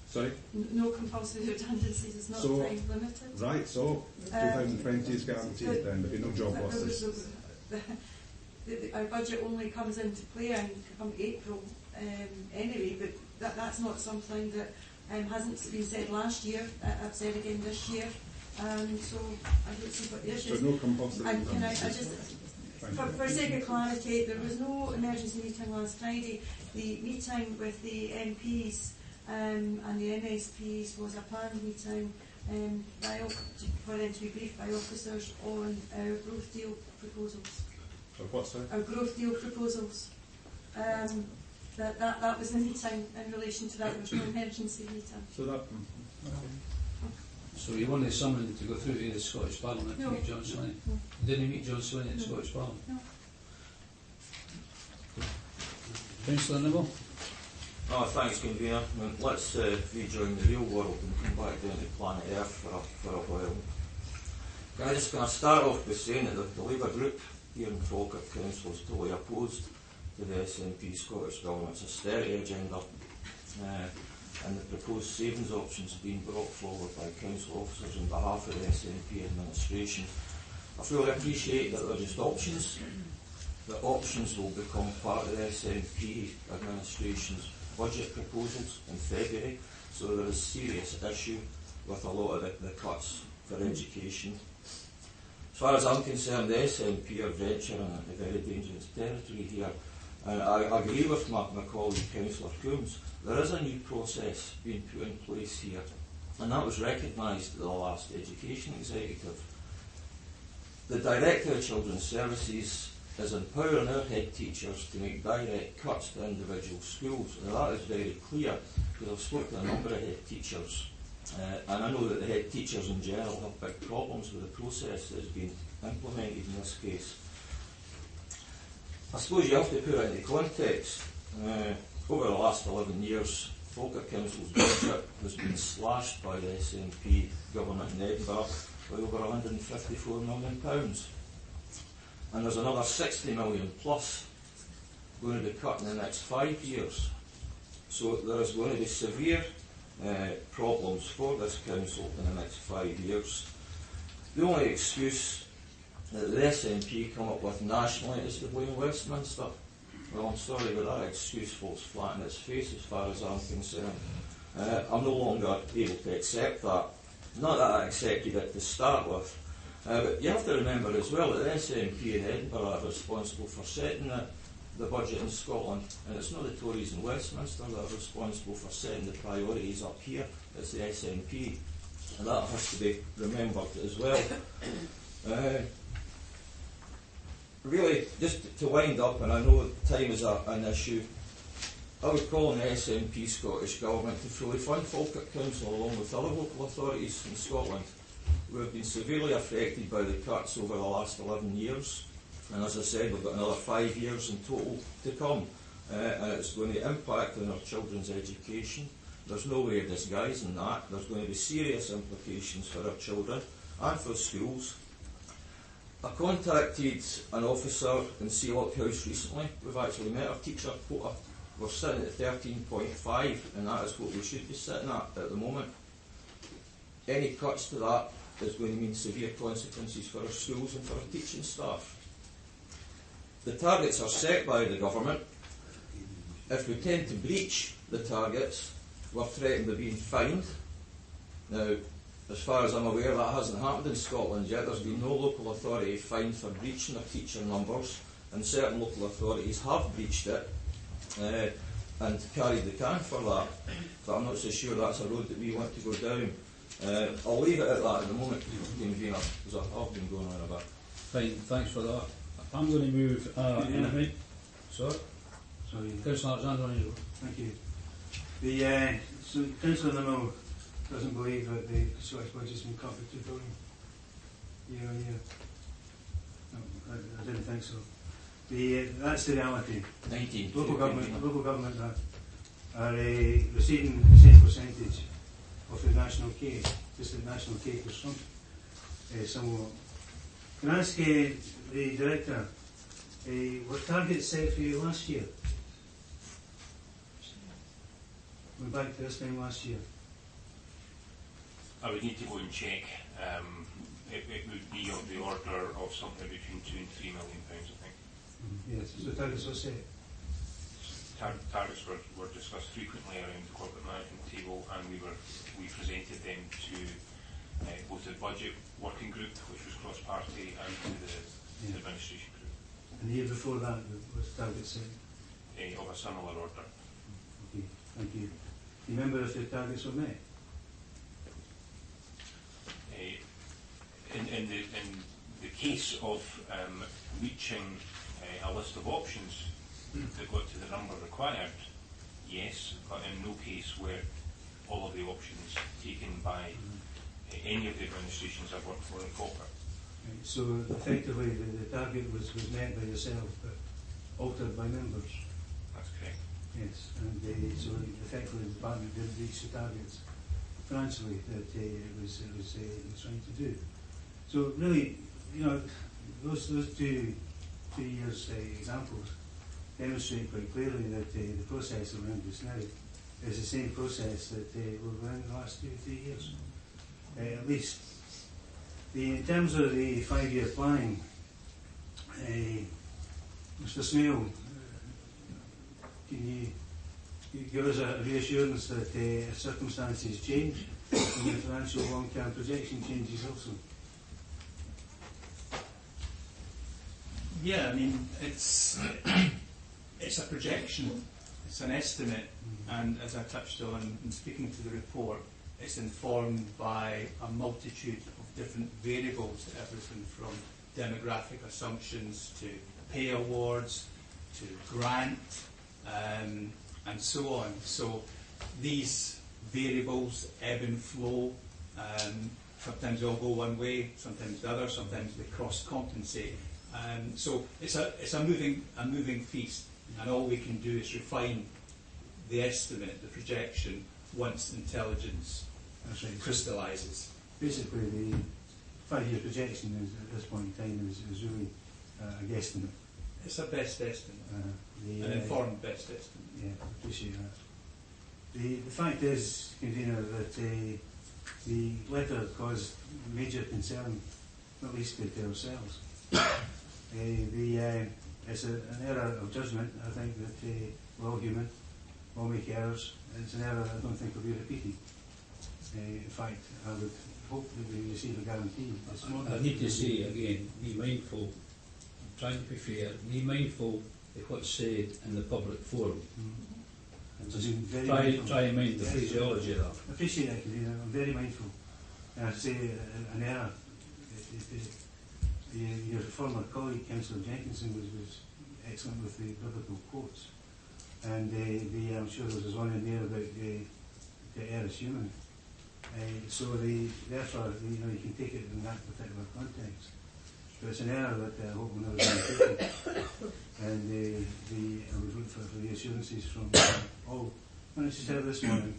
J: Sorry?
D: No compulsory redundancies is not
J: So,
D: time limited.
J: Right, so 2020 is guaranteed then, there'll be no job losses.
D: Our budget only comes into play come April anyway, but that's not something that hasn't been said last year. I've said again this year. So I don't see what the issue is.
J: So no compulsory
D: And can I
J: redundancies.
D: just, for sake of clarity, there was no emergency meeting last Friday. The meeting with the MPs and the MSPs was a planned meeting for them to be briefed by officers on our growth deal proposals.
J: So what, sorry?
D: Our growth deal proposals. That was the meeting in relation to that. There was no emergency meeting.
J: So that.
A: So you wanted someone to go through to the Scottish Parliament
D: No.
A: to meet John Swinney?
D: No.
A: Didn't he meet John Swinney at the Scottish Parliament?
D: No.
A: Councillor Nibble?
K: Oh, thanks, Convener. Let's rejoin the real world and come back down to planet Earth for a while. I'm just going to start off by saying that the Labour group here in Falkirk Council is totally opposed to the SNP Scottish Government's austerity agenda and the proposed savings options being brought forward by council officers on behalf of the SNP administration. I fully appreciate that they're just options. The options will become part of the SNP administration's budget proposals in February, so there is a serious issue with a lot of the cuts for education. As far as I'm concerned, the SNP are venturing into very dangerous territory here. And I agree with my colleague, Councillor Coombs. There is a new process being put in place here, and that was recognised at the last Education Executive. The Director of Children's Services is empowering our head teachers to make direct cuts to individual schools. Now that is very clear, because I've spoken to a number of head teachers, and I know that the head teachers in general have big problems with the process that has been implemented in this case. I suppose you have to put it into context. Over the last 11 years, Falkirk Council's budget has been slashed by the SNP government in Edinburgh by over £154 million. And there's another 60 million plus going to be cut in the next 5 years. So there is going to be severe problems for this council in the next 5 years. The only excuse that the SNP come up with nationally is to blame Westminster. Well, I'm sorry, but that excuse falls flat on its face as far as I'm concerned. I'm no longer able to accept that. Not that I accepted it to start with, but you have to remember as well that the SNP in Edinburgh are responsible for setting the budget in Scotland, and it's not the Tories in Westminster that are responsible for setting the priorities up here, it's the SNP, and that has to be remembered as well. Really, just to wind up, and I know time is an issue, I would call on the SNP Scottish Government to fully fund Falkirk Council along with other local authorities in Scotland who have been severely affected by the cuts over the last 11 years. And as I said, we've got another 5 years in total to come. And it's going to impact on our children's education. There's no way of disguising that. There's going to be serious implications for our children and for schools. I contacted an officer in Sealock House recently. We've actually met our teacher quota. We're sitting at 13.5, and that is what we should be sitting at the moment. Any cuts to that is going to mean severe consequences for our schools and for our teaching staff. The targets are set by the government. If we tend to breach the targets, we're threatened with being fined. Now, as far as I'm aware, that hasn't happened in Scotland yet. There's been no local authority fined for breaching their teacher numbers, and certain local authorities have breached it and carried the can for that. But I'm not so sure that's a road that we want to go down. I'll leave it at that at the moment, convener, because I've been going on a bit.
A: Fine, thanks for that. I'm going to move. Sorry?
E: Sorry.
A: Councillor Alexander.
E: Thank you. So Councillor Nimmo doesn't believe that the Scottish budget's been cut by £2 billion year on year. No, I didn't think so. That's the reality.
K: 19.
E: Local government are receiving the same percentage of the national cake, just the national cake was shrunk somewhat. Can I ask the Director, were targets set for you last year? We're back to this time last year.
H: I would need to go and check. It would be of the order of something between £2 and £3 million, I think.
E: Yes, so targets were set.
H: Targets were discussed frequently around the corporate management table, and we presented them to both the budget working group, which was cross-party, and to the administration group.
E: And the year before that was targets set?
H: Of a similar order.
E: Okay, thank you. Do you remember if the targets were met?
H: In the case of reaching a list of options that got to the number required, yes, but in no case where all of the options taken by any of the administrations I've worked for in Falkirk.
E: Right, so effectively the target was met by yourself, but altered by members?
H: That's correct.
E: Yes, and so effectively the department didn't reach the targets financially that it was trying to do. So really, those two years examples demonstrate quite clearly that the process around us now is the same process that we've run in the last 2 or 3 years, at least. In terms of the 5-year plan, Mr. Smale, can you give us a reassurance that if circumstances change, and the financial long-term projection changes also? Yeah, I mean, it's a projection, it's an estimate, and as I touched on in speaking to the report, it's informed by a multitude of different variables, everything from demographic assumptions to pay awards to grant and so on. So these variables ebb and flow. Sometimes they all go one way, sometimes the other, sometimes they cross-compensate. So it's a moving feast, and all we can do is refine the estimate, the projection, once intelligence crystallises. Basically, the 5-year projection is, at this point in time is really a guesstimate. It's a best estimate, an informed best estimate.
L: Yeah, I appreciate that. The fact is, Convener, that the letter caused major concern, not least to ourselves. It's an error of judgment. I think that we're all human, we all make errors. It's an error I don't think will be repeated. In fact, I would hope that we receive a guarantee this morning.
A: I need to say again, be mindful, I'm trying to be fair, be mindful of what's said in the public forum. And just try and mind the phraseology of that.
L: I appreciate that, Convener. I'm very mindful. And I say an error. Your former colleague, Councillor Jenkinson, was excellent with the biblical quotes. And I'm sure there was one in there about the error is human. Therefore, you can take it in that particular context. But it's an error that I hope will never be taken. And I would look for reassurances from all ministers this morning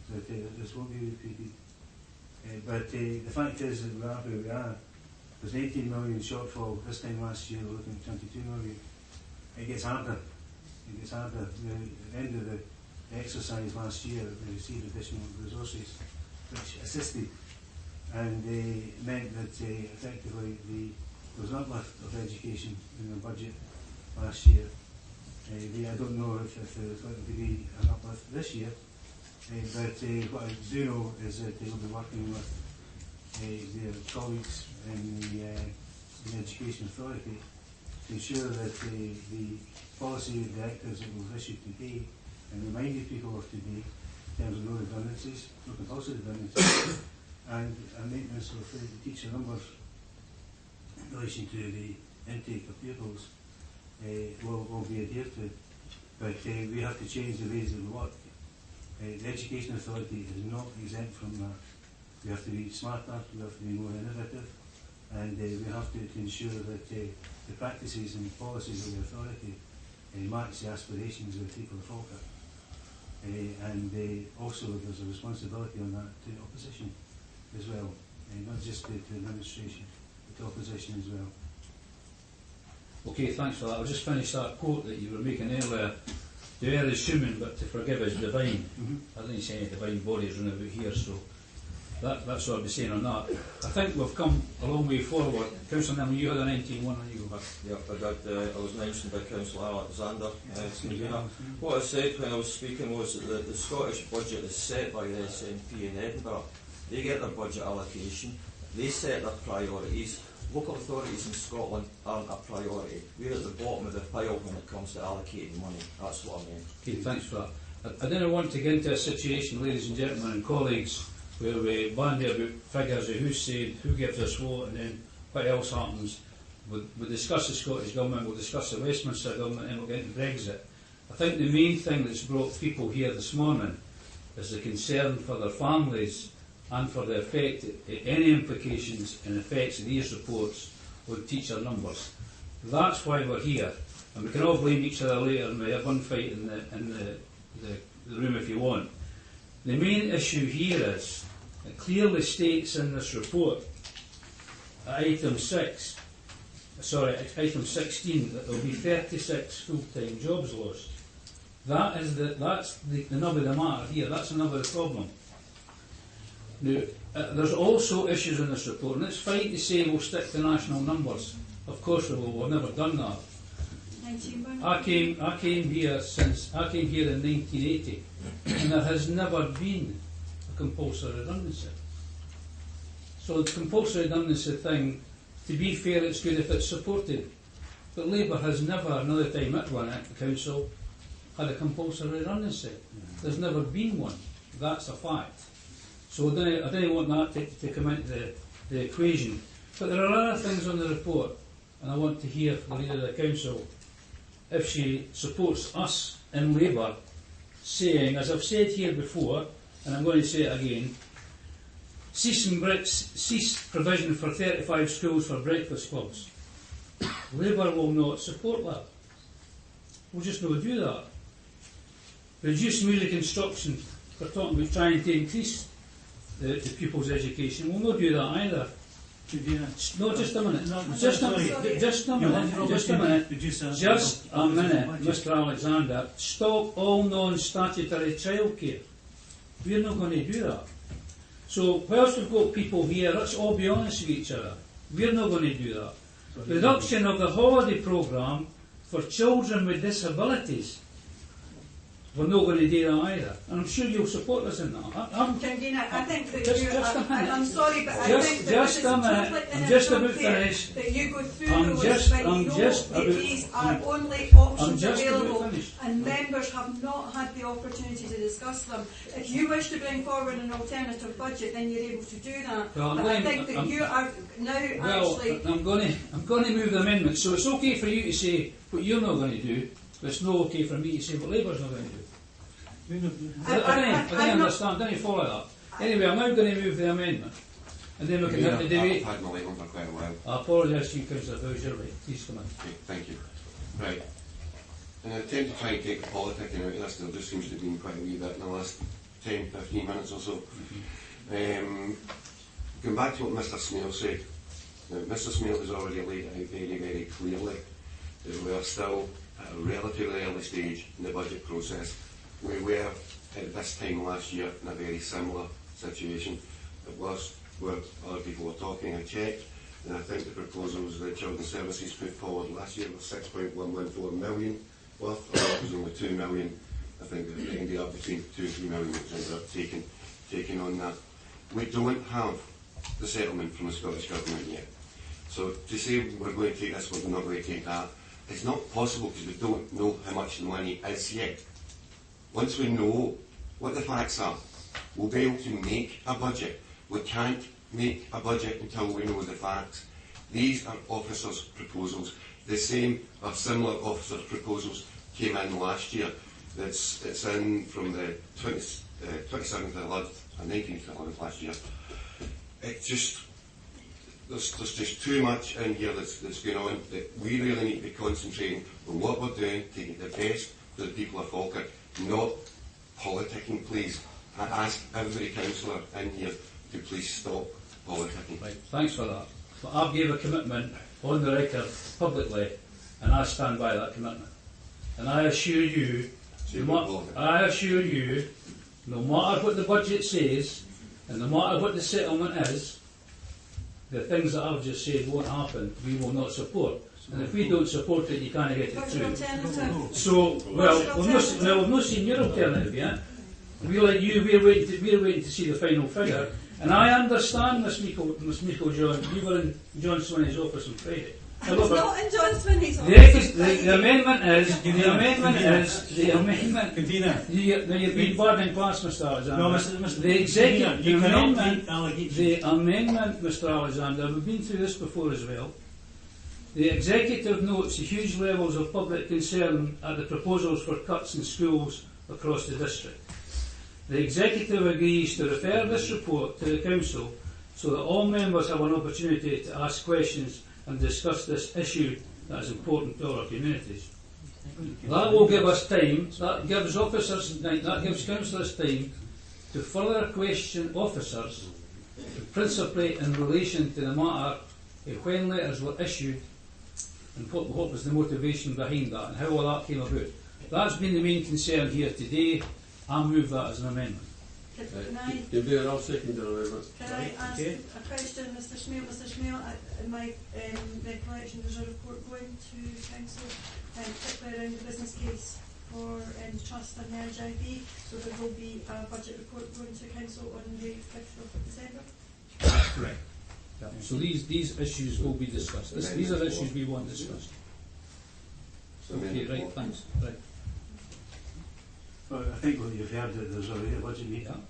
L: that this won't be repeated. But the fact is that we are where we are. There's an 18 million shortfall this time last year, we're looking at 22 million. It gets harder. It gets harder. At the end of the exercise last year, we received additional resources which assisted, and meant that effectively there was an uplift of education in the budget last year. I don't know if there's going to be an uplift this year, but what I do know is that they will be working with their colleagues in the Education Authority to ensure that the policy directives that we've issued today and reminded people of today in terms of no redundancies, no compulsory redundancies, and maintenance of the teacher numbers in relation to the intake of pupils will be adhered to. But we have to change the ways that we work. The Education Authority is not exempt from that. We have to be smarter, we have to be more innovative, and we have to ensure that the practices and policies of the authority match the aspirations of the people of Falkirk. And also there's a responsibility on that to opposition as well, not just to administration, but to opposition as well.
A: Okay, thanks for that. I'll just finish that quote that you were making earlier. The error is human, but to forgive is divine. I didn't say any divine bodies running about here, so that's what I'll be saying on that. I think we've come a long way forward. Councillor Nimmo, you had a 19-1 on you.
K: Yep, I was mentioned by Councillor Alexander. What I said when I was speaking was that the Scottish budget is set by the SNP in Edinburgh. They get their budget allocation, they set their priorities. Local authorities in Scotland aren't a priority. We're at the bottom of the pile when it comes to allocating money. That's what I mean.
A: Okay, thanks for that. I didn't want to get into a situation, ladies and gentlemen and colleagues, where we bandy about figures of who said, who gives us what, and then what else happens. We'll discuss the Scottish Government, we'll discuss the Westminster Government, and we'll get into Brexit. I think the main thing that's brought people here this morning is the concern for their families and for the effect, any implications and effects of these reports on teacher numbers. That's why we're here, and we can all blame each other later and we have one fight in the room if you want. The main issue here is, it clearly states in this report, at item 16, that there will be 36 full-time jobs lost. That's the nub of the matter here, that's the nub of the problem. Now, there's also issues in this report, and it's fine to say we'll stick to national numbers. Of course we will, we've never done that. I came here in 1980, and there has never been a compulsory redundancy. So the compulsory redundancy thing, to be fair, it's good if it's supported. But Labour has never, another time it won at the council, had a compulsory redundancy. There's never been one. That's a fact. So I didn't want that to come into the equation. But there are other things on the report, and I want to hear from the leader of the council if she supports us in Labour saying, as I've said here before, and I'm going to say it again, cease provision for 35 schools for breakfast clubs. Labour will not support that. We'll just not do that. Reduce music instruction. We're talking about trying to increase the pupils' education. We'll not do that either.
L: Convener.
A: No, just a minute.
L: No,
A: Just a
L: sorry.
A: minute. Just a
L: Your
A: minute.
L: honourable
A: Just a minute.
L: Reduce
A: Just a minute,
L: budget.
A: Mr Alexander. Stop all non-statutory childcare. We're not going to do that. So, whilst we've got people here, let's all be honest with each other. We're not going to do that. Reduction of the holiday programme for children with disabilities. We're not going to do that either. And I'm sure you'll support us in that.
D: Convener, I think that
A: Just-
D: you,
A: just a minute.
D: I'm sorry, but I
A: Just-
D: think that
A: just
D: this
A: a
D: is
A: minute.
D: totally
A: I'm just about
D: inappropriate
A: finished.
D: that you go through
A: I'm
D: those
A: just-
D: when
A: I'm
D: you know
A: just
D: that
A: about-
D: these are only
A: I'm
D: options
A: just about
D: available
A: finished.
D: and members have not had the opportunity to discuss them. If you wish to bring forward an alternative budget, then you're able to do that.
A: Well,
D: But I think that you are now
A: Well,
D: actually...
A: I'm going to move the amendment. So it's okay for you to say what you're not going to do, but it's not okay for me to say what Labour's not going to do. I don't understand. Don't you follow that? Anyway, I'm now going to move the amendment, and then we can have the
F: I've
A: debate.
F: had my light on for quite a while.
A: I apologise to you, Councillor Bowes. You're right. Please come in.
F: Okay, thank you. Right. In an attempt to try and take the politicking out of this, there just seems to have been quite a wee bit in the last 10, 15 minutes or so. Going back to what Mr Smale said, now, Mr Smale has already laid it out very, very clearly that we are still at a relatively early stage in the budget process. We were at this time last year in a very similar situation. It was where other people were talking. I checked, and I think the proposals that Children's Services put forward last year were 6.114 million worth, or it was only 2 million. I think they ended up between 2 and 3 million, which ended up taking on that. We don't have the settlement from the Scottish Government yet. So to say we're going to take this, we're not going to take that, it's not possible because we don't know how much the money is yet. Once we know what the facts are, we'll be able to make a budget. We can't make a budget until we know the facts. These are officers' proposals. The same or similar officers' proposals came in last year. It's in from the 27th of the 11th and 19th of the 11th last year. It just, there's just too much in here that's going on that we really need to be concentrating on what we're doing, taking the best for the people of Falkirk, not politicking, please. I ask every councillor in here to please stop politicking.
A: Right. Thanks for that. But I've gave a commitment on the record publicly, and I stand by that commitment. And I assure you, no matter what the budget says, and no matter what the settlement is, the things that I've just said won't happen. We will not support. And if we don't support it, you can't get it
D: What's your
A: through.
D: alternative?
A: So, well, we've not seen your alternative yet. We're waiting to see the final figure. And I understand, Miss Meikle John, you were in John Swinney's office on Friday.
D: I was not in John Swinney's office.
A: The amendment is,
L: Convener.
A: now you've been bad in class, Mr Alexander.
L: No, Mr.
A: The executive,
L: You cannot
A: amendment,
L: make allegations.
A: the amendment, Mr Alexander, we've been through this before as well. The executive notes the huge levels of public concern at the proposals for cuts in schools across the district. The executive agrees to refer this report to the council so that all members have an opportunity to ask questions and discuss this issue that is important to our communities. That will give us time, that gives councillors time to further question officers, principally in relation to the matter of when letters were issued and what was the motivation behind that and how all that came about. That's been the main concern here today. I move that as an amendment.
C: Convener, I'll second the amendment.
D: Can I ask a question, Mr Smale? Mr Smale, in my recollection, there's a report going to council, particularly around the business case for the trust and the NHIB, so there will be a budget report going to council on the 5th of December.
A: That's correct. Yeah. So these issues will be discussed. These are issues we want discussed. Okay, right, thanks. Right.
L: Well, I think what you've heard that there's already a budget meeting,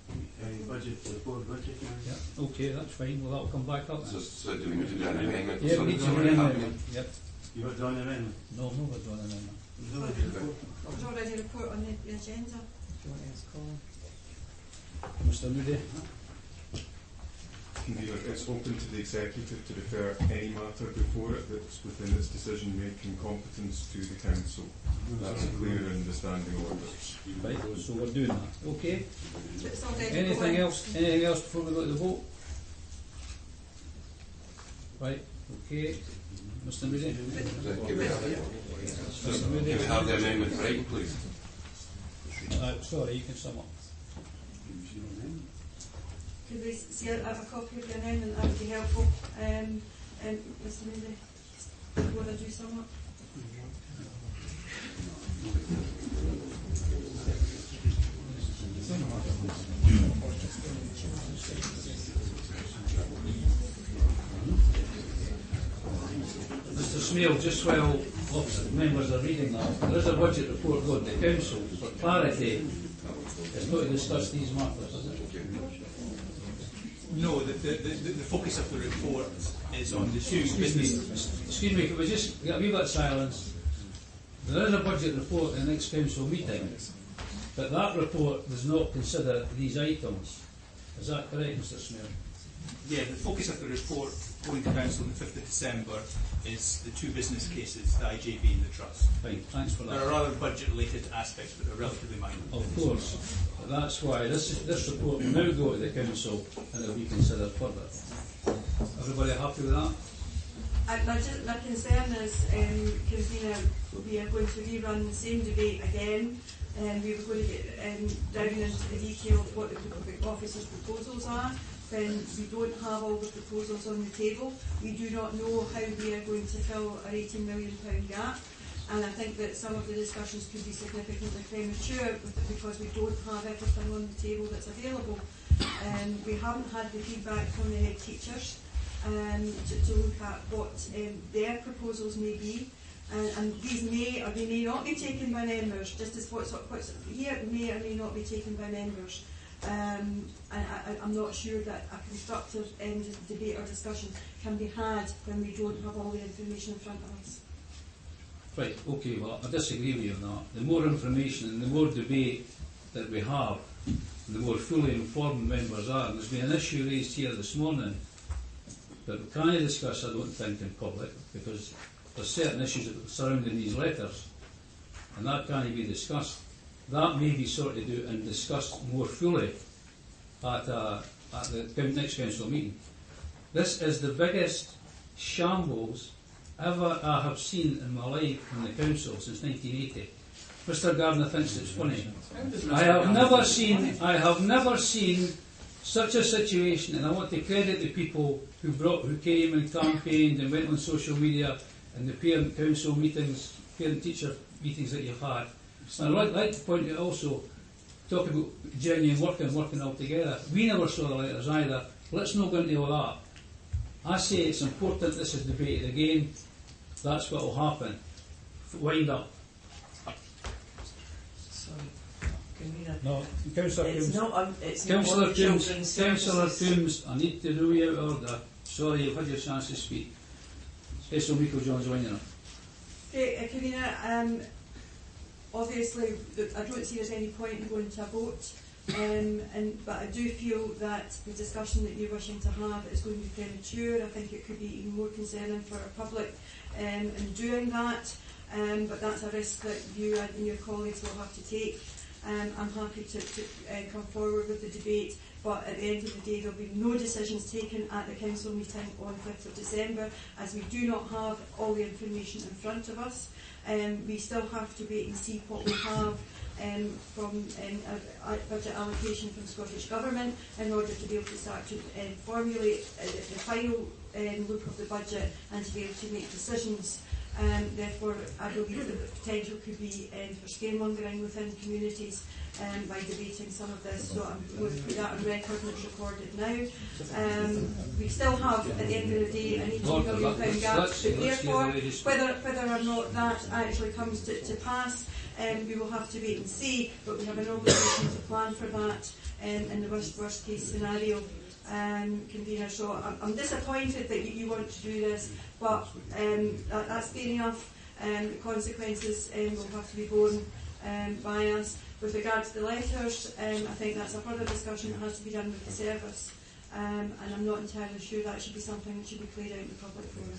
L: budget report, budget.
A: Yeah, okay, that's fine. Well, that'll come back up then.
F: So do we need to do an amendment?
A: Yeah, we need to do an amendment. Yep.
L: You got done amendment?
A: No, no, we're doing an amendment.
D: There's already a report on the agenda.
A: Mr Moody?
B: It's open to the executive to refer any matter before it that's within its decision-making competence to the council. That's a clear understanding order.
A: Right, so we're doing that. Okay.
D: It's already
A: Anything
D: going.
A: else? Anything else before we go to the vote? Right, okay. Mr. Moody?
F: Can we have the amendment right, please?
A: Sorry, you can sum up.
D: Could we see a copy of the amendment? That would be helpful. Mr. Moody, would I do sum up?
A: Mr. Smail, just while members are reading that, there is a budget report going to the council. For clarity, it's not to discuss these matters, is it?
E: No, the focus of the report is on the two business.
A: Excuse me, could we just get a wee bit of silence? There is a budget report in the next council meeting, but that report does not consider these items. Is that correct, Mr. Smail?
E: Yeah, the focus of the report going to council on the 5th of December is the two business cases, the IJB and the trust.
A: Fine, thanks for that.
E: There are other budget-related aspects, but they're relatively minor.
A: Of course. That's why this report will now go to the council and it will be considered further. Everybody happy with that?
D: My concern is, convener, we are going to rerun the same debate again, and we were going to get down into the detail of what the officer's proposals are. When we don't have all the proposals on the table, we do not know how we are going to fill our £18 million gap. And I think that some of the discussions could be significantly premature because we don't have everything on the table that's available. We haven't had the feedback from the head teachers to look at what their proposals may be. And these may or they may not be taken by members, just as what's here may or may not be taken by members. I'm not sure that a constructive debate or discussion can be had when we don't have all the information in front of us.
A: Right, okay, well, I disagree with you on that. The more information and the more debate that we have, the more fully informed members are. And there's been an issue raised here this morning that we can't discuss, I don't think, in public, because there's certain issues surrounding these letters, and that can't be discussed. That may be sorted out and discussed more fully at the next council meeting. This is the biggest shambles ever I have seen in my life in the council since 1980. Mr. Gardner thinks it's funny. I have never seen such a situation, and I want to credit the people who came and campaigned and went on social media and the parent council meetings, parent teacher meetings that you've had. And I'd like to point out also, talk about genuine working all together. We never saw the letters either. Let's not go into all that. I say it's important this is debated again. That's what will happen. Wind up.
G: Sorry, convener.
A: No, Councillor
G: It's
A: Coombs.
G: not. It's
A: Councillor
G: not
A: Coombs.
G: children's
A: Councillor
G: services.
A: Coombs, I need to rule you out of order. Sorry, you've had your chance to speak. Special Michael John's winding up.
D: Okay, convener, obviously, I don't see there's any point in going to a vote, but I do feel that the discussion that you're wishing to have is going to be premature. I think it could be even more concerning for our public in doing that, but that's a risk that you and your colleagues will have to take. I'm happy to come forward with the debate, but at the end of the day there will be no decisions taken at the council meeting on 5th of December, as we do not have all the information in front of us. We still have to wait and see what we have from a budget allocation from Scottish Government in order to be able to start to formulate the final look of the budget and to be able to make decisions. Therefore, I believe that the potential could be for scaremongering within communities by debating some of this. So I'm going to put that on record and it's recorded now. We still have, at the end of the day, an £18 million gap to prepare for. Whether or not that actually comes to pass, we will have to wait and see, but we have an obligation to plan for that in the worst case scenario. Convener, so I'm disappointed that you want to do this, but that's fair enough. The consequences will have to be borne by us. With regard to the letters, I think that's a further discussion that has to be done with the service, and I'm not entirely sure that should be something that should be played out in the public forum.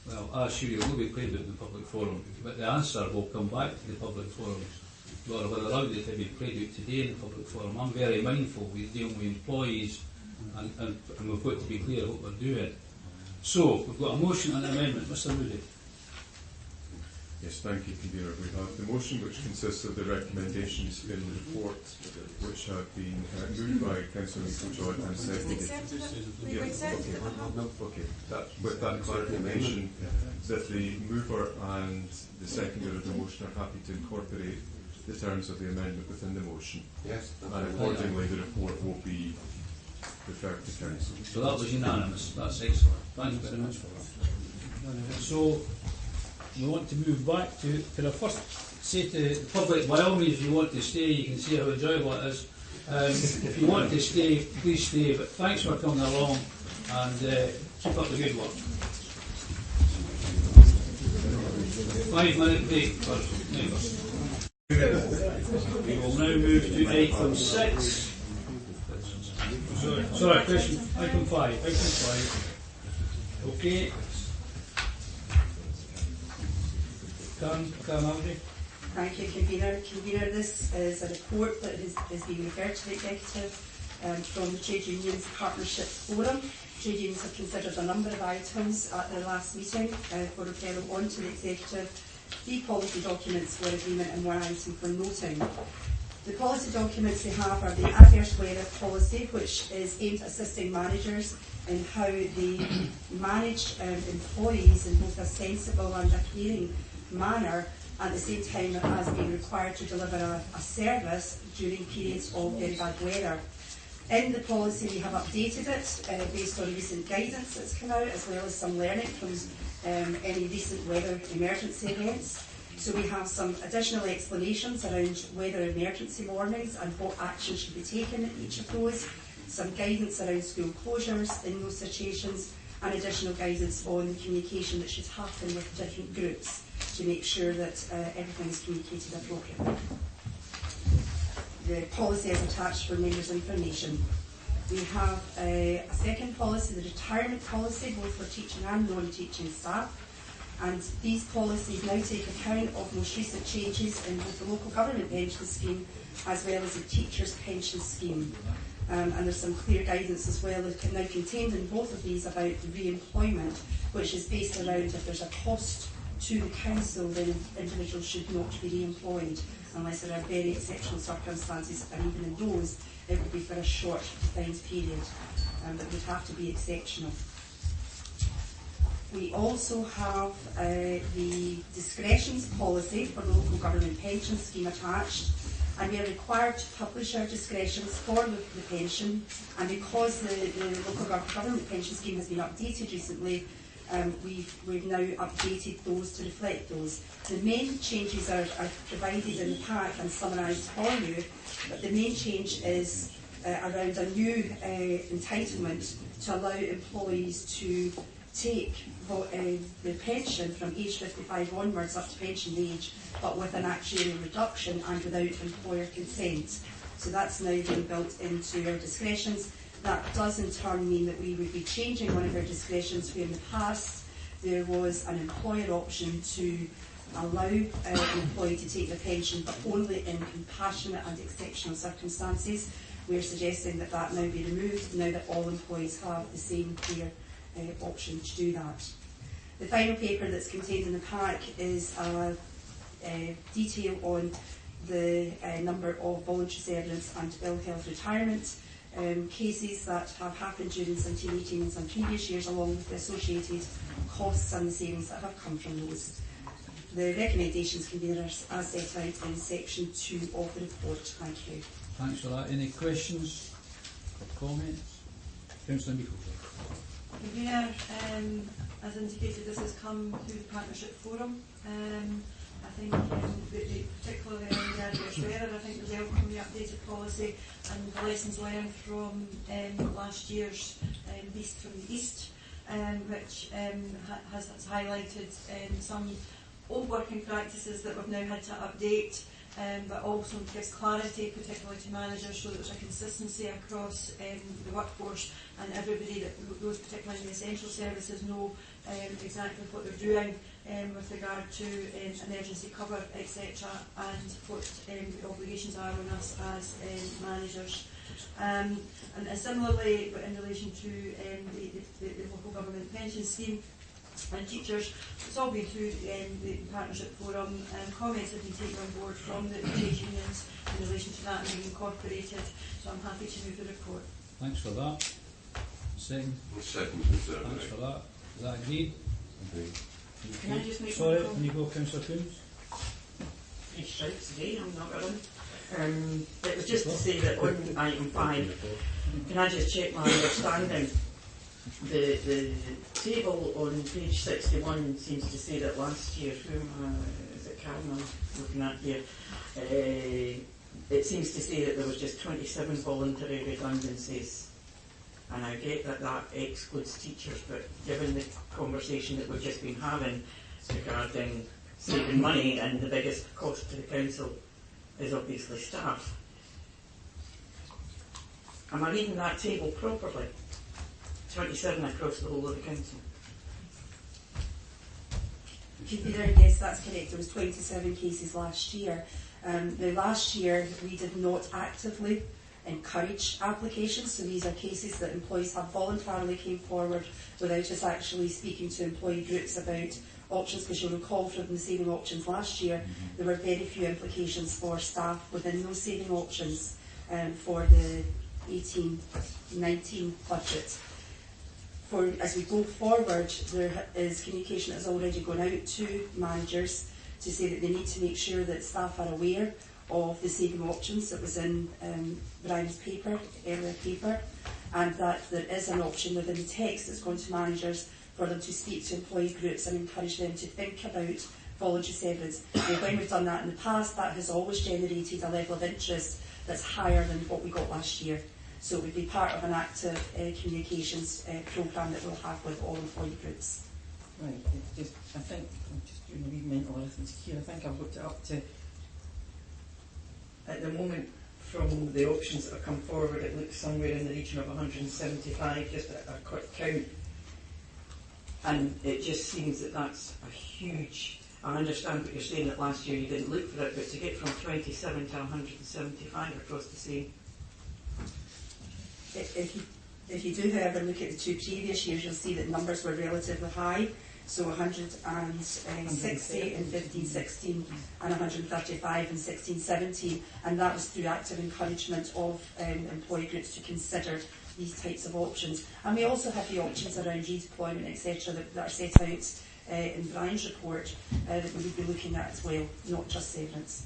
A: Well, I assure you it will be played out in the public forum, but the answer will come back to the public forums. Or whether allowed it to be played out today in the public forum. I'm very mindful we're dealing with employees and we've got to be clear what we're doing. So, we've got a motion and an amendment. Mr Moody.
B: Yes, thank you, Convener. We have the motion which consists of the recommendations in the report which have been moved by Councillor Meikle-John and seconded.
D: We've accepted it.
B: Okay, with that clarification that the mover and the seconder of the motion are happy to incorporate the terms of the amendment within the motion.
F: Yes.
B: And accordingly the report will be referred to Council.
A: So that was unanimous. That's excellent. Thanks very much for that. So, we want to move back to, can I first say to the public, by all means, if you want to stay, you can see how enjoyable it is. If you want to stay, please stay, but thanks for coming along and keep up the good work. 5-minute break for members. We will now move to item 6. Sorry, question, item 5. Okay. Karen Aldi.
M: Thank you, Convener. This is a report that has been referred to the Executive from the Trade Unions Partnership Forum. Trade unions have considered a number of items at their last meeting for referral on to the Executive. 3 policy documents for agreement and 1 item for noting. The policy documents they have are the adverse weather policy, which is aimed at assisting managers in how they manage employees in both a sensible and a caring manner, at the same time as being required to deliver a service during periods of very bad weather. In the policy we have updated it based on recent guidance that's come out, as well as some learning from any recent weather emergency events. So we have some additional explanations around weather emergency warnings and what action should be taken in each of those, some guidance around school closures in those situations, and additional guidance on the communication that should happen with different groups to make sure that everything is communicated appropriately. The policy is attached for members' information. We have a second policy, the retirement policy, both for teaching and non-teaching staff. And these policies now take account of most recent changes in both the local government pension scheme as well as the teachers' pension scheme. And there's some clear guidance as well that now contained in both of these about re-employment, which is based around if there's a cost to the council, then individuals should not be re-employed unless there are very exceptional circumstances, and even in those it would be for a short defined period, that would have to be exceptional. We also have the discretions policy for the local government pension scheme attached, and we are required to publish our discretions for the pension, and because the local government pension scheme has been updated recently, we've now updated those to reflect those. The main changes are provided in the pack and summarised for you, but the main change is around a new entitlement to allow employees to take the pension from age 55 onwards up to pension age, but with an actuarial reduction and without employer consent. So that's now being built into our discretions. That does in turn mean that we would be changing one of our discretions where in the past there was an employer option to allow an employee to take the pension but only in compassionate and exceptional circumstances. We're suggesting that that now be removed now that all employees have the same clear option to do that. The final paper that's contained in the pack is a detail on the number of voluntary severance and ill health retirement cases that have happened during some team meetings in previous years, along with the associated costs and the savings that have come from those. The recommendations can be as set out in section 2 of the report. Thank you.
A: Thanks for that. Any questions or comments? Councillor Meikle.
D: Convener, as indicated, this has come through the Partnership Forum. I think particularly around the adverse weather, I think we welcome the updated policy and the lessons learned from last year's Beast from the East, which has highlighted some old working practices that we've now had to update, but also gives clarity, particularly to managers, so that there's a consistency across the workforce, and everybody, those particularly in the essential services, know exactly what they're doing with regard to emergency cover, etc., and what the obligations are on us as managers. And similarly, but in relation to the local government pension scheme and teachers, it's all been through the partnership forum. Comments have been taken on board from the trade unions in relation to that and being incorporated. So I'm happy to move the report.
A: Thanks for that. Second.
F: Second,
A: Thanks for that. Is that agreed?
F: Agreed.
G: Can I just make
A: Sorry,
G: one comment?
A: can you go, Councillor Coombs?
G: Three strikes again, I'm not running. It was just to say that on item 5, can I just check my understanding? The table on page 61 seems to say that last year, is it Karen I'm looking at here? It seems to say that there was just 27 voluntary redundancies. And I get that that excludes teachers, but given the conversation that we've just been having regarding saving money, and the biggest cost to the council is obviously staff, am I reading that table properly? 27 across the whole of the council.
M: Yes, that's correct. There was 27 cases last year. Now, last year we did not actively encourage applications, so these are cases that employees have voluntarily came forward without us actually speaking to employee groups about options, because you'll recall from the saving options last year, there were very few implications for staff within those saving options for the 18-19 budget. As we go forward, there is communication that has already gone out to managers to say that they need to make sure that staff are aware of the saving options that was in Brian's earlier paper, and that there is an option within the text that's gone to managers for them to speak to employee groups and encourage them to think about voluntary severance. Now, when we've done that in the past, that has always generated a level of interest that's higher than what we got last year. So it would be part of an active communications programme that we'll have with all employee groups.
G: Right, I think, I'm just doing a wee mental arithmetic here, I think I've looked it up to, at the moment, from the options that have come forward, it looks somewhere in the region of 175, just a quick count. And it just seems that that's a huge, I understand what you're saying, that last year you didn't look for it, but to get from 27 to 175 across the same.
M: If you do, however, look at the 2 previous years, you'll see that numbers were relatively high. So 160 in 15-16 and 135 in 16-17, and that was through active encouragement of employee groups to consider these types of options. And we also have the options around redeployment, etc., that are set out in Brian's report that we would be looking at as well, not just severance.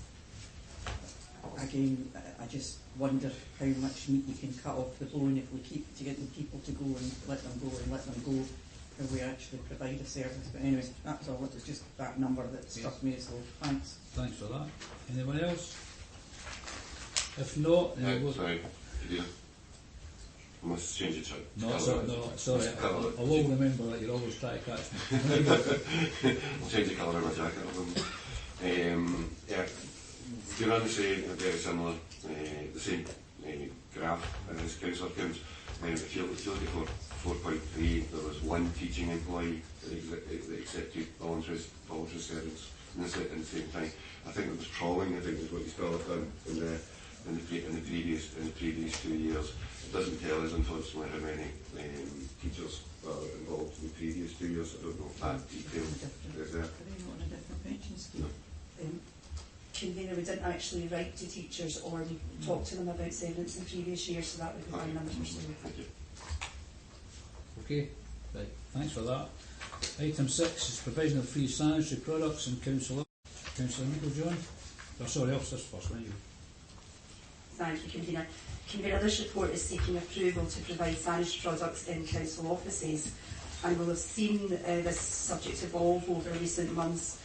G: Again, I just wonder how much meat you can cut off the bone if we keep getting people to go and let them go and let them go, how we actually provide a service. But anyway, that's all. It was just that number that struck me as low. Thanks.
A: Thanks for that. Anyone else? If not, then we'll go.
F: Sorry, I must change it.
A: No, sorry. I will remember that you'll always try to catch me.
F: I'll change the colour of my jacket. Yeah, you're on the same, very similar, the same graph as Councillor Coombs. If you look at 4.3, there was one teaching employee that accepted voluntary severance in the same time. I think it was trawling, I think is what you still have done in the previous 2 years. It doesn't tell us, unfortunately, how many teachers were involved in the previous 2 years. I don't know if that detail is there.
G: Are they not on a different pension scheme?
F: No.
M: Convener, we didn't actually write to teachers or talk to them about severance in previous years, so that would be why numbers were so.
F: Thank you.
A: Okay, right. Thanks for that. Item 6 is provision of free sanitary products in Councillor Michael John. Oh, sorry, officers first, thank you.
M: Thank you, Convener. Convener, this report is seeking approval to provide sanitary products in council offices, and we'll have seen this subject evolve over recent months,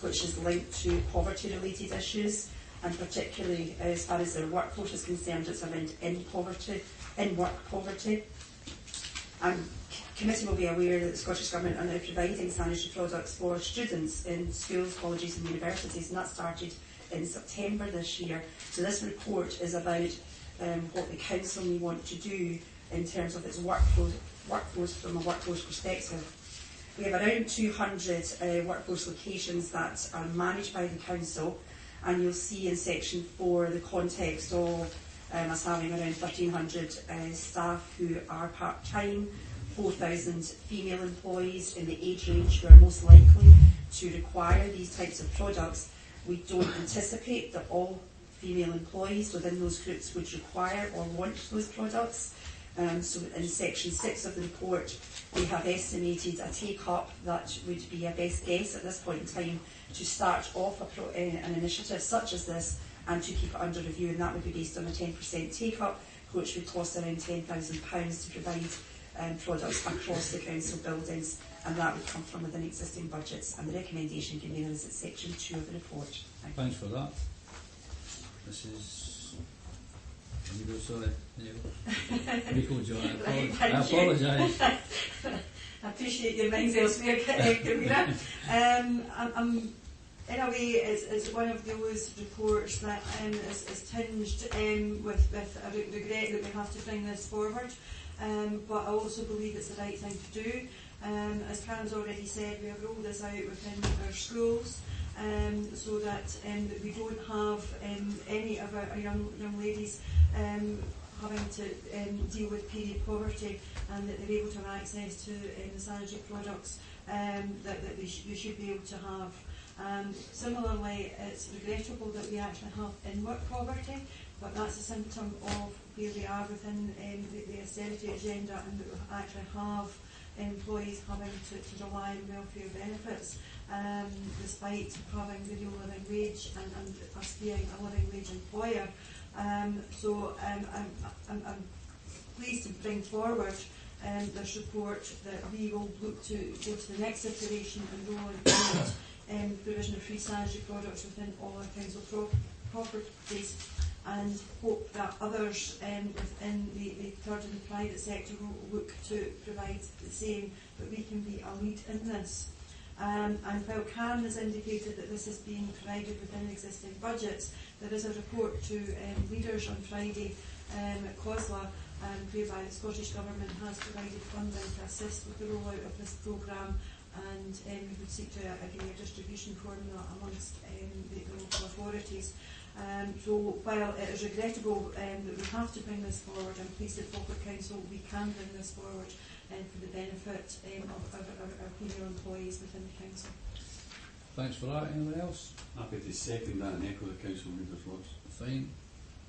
M: which is linked to poverty-related issues, and particularly as far as their workforce is concerned, it's around in-work poverty. And committee will be aware that the Scottish Government are now providing sanitary products for students in schools, colleges and universities, and that started in September this year. So this report is about what the Council may want to do in terms of its workforce from a workforce perspective. We have around 200 workforce locations that are managed by the Council, and you'll see in section 4 the context of as having around 1,300 staff who are part-time, 4,000 female employees in the age range who are most likely to require these types of products. We don't anticipate that all female employees within those groups would require or want those products. So in section 6 of the report, we have estimated a take-up that would be a best guess at this point in time to start off an initiative such as this and to keep it under review, and that would be based on a 10% take-up, which would cost around £10,000 to provide products across the council buildings, and that would come from within existing budgets. And the recommendation given is at section 2 of the report.
A: Thanks for that. Mrs. Amigo, sorry. Rico John, I apologise.
D: I appreciate your mind's elsewhere, Camilla. In a way, it's one of those reports that is tinged with a regret that we have to bring this forward, but I also believe it's the right thing to do. As Karen's already said, we have rolled this out within our schools, so that we don't have any of our young ladies having to deal with period poverty, and that they're able to have access to the sanitary products that they should be able to have. Similarly, it's regrettable that we actually have in-work poverty, but that's a symptom of where we are within the austerity agenda, and that we actually have employees having to rely on welfare benefits, despite having the real living wage and us being a living wage employer. So I'm pleased to bring forward this report that we will look to go to the next iteration and roll out provision of free sanitary products within all our council properties, and hope that others within the third and the private sector will look to provide the same, but we can be a lead in this. And while Karen has indicated that this is being provided within existing budgets, there is a report to leaders on Friday at COSLA, whereby the Scottish Government has provided funding to assist with the rollout of this programme, and we would seek to agree a distribution formula amongst the local authorities. So while it is regrettable that we have to bring this forward, I'm pleased that Falkirk Council we can bring this forward for the benefit of our female employees within the council.
A: Thanks for that. Anyone else?
N: Happy to second that and echo the council leader's voice.
A: Fine.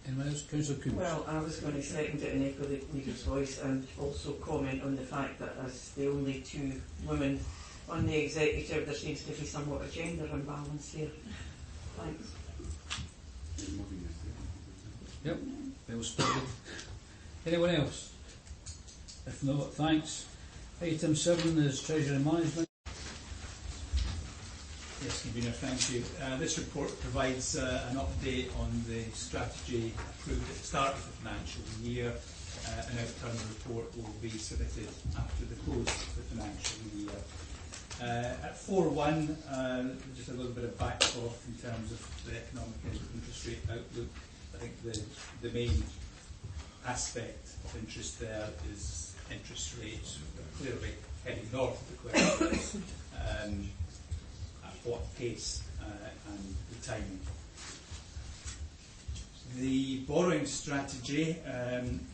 A: Anyone else? Councillor Coombs.
G: Well, I was going to second it and echo the leader's voice, and also comment on the fact that as the only two women on the executive, there seems to be somewhat a gender imbalance here. Thanks.
A: Yep, well spotted. Anyone else? If not, thanks. Item 7 is Treasury Management.
E: Yes, Convener, thank you. This report provides an update on the strategy approved at the start of the financial year. An outturn report will be submitted after the close of the financial year. At 4.1, just a little bit of backcloth in terms of the economic and interest rate outlook. I think the main aspect of interest there is interest rates. We're clearly heading north of the question is at what pace and the timing. The borrowing strategy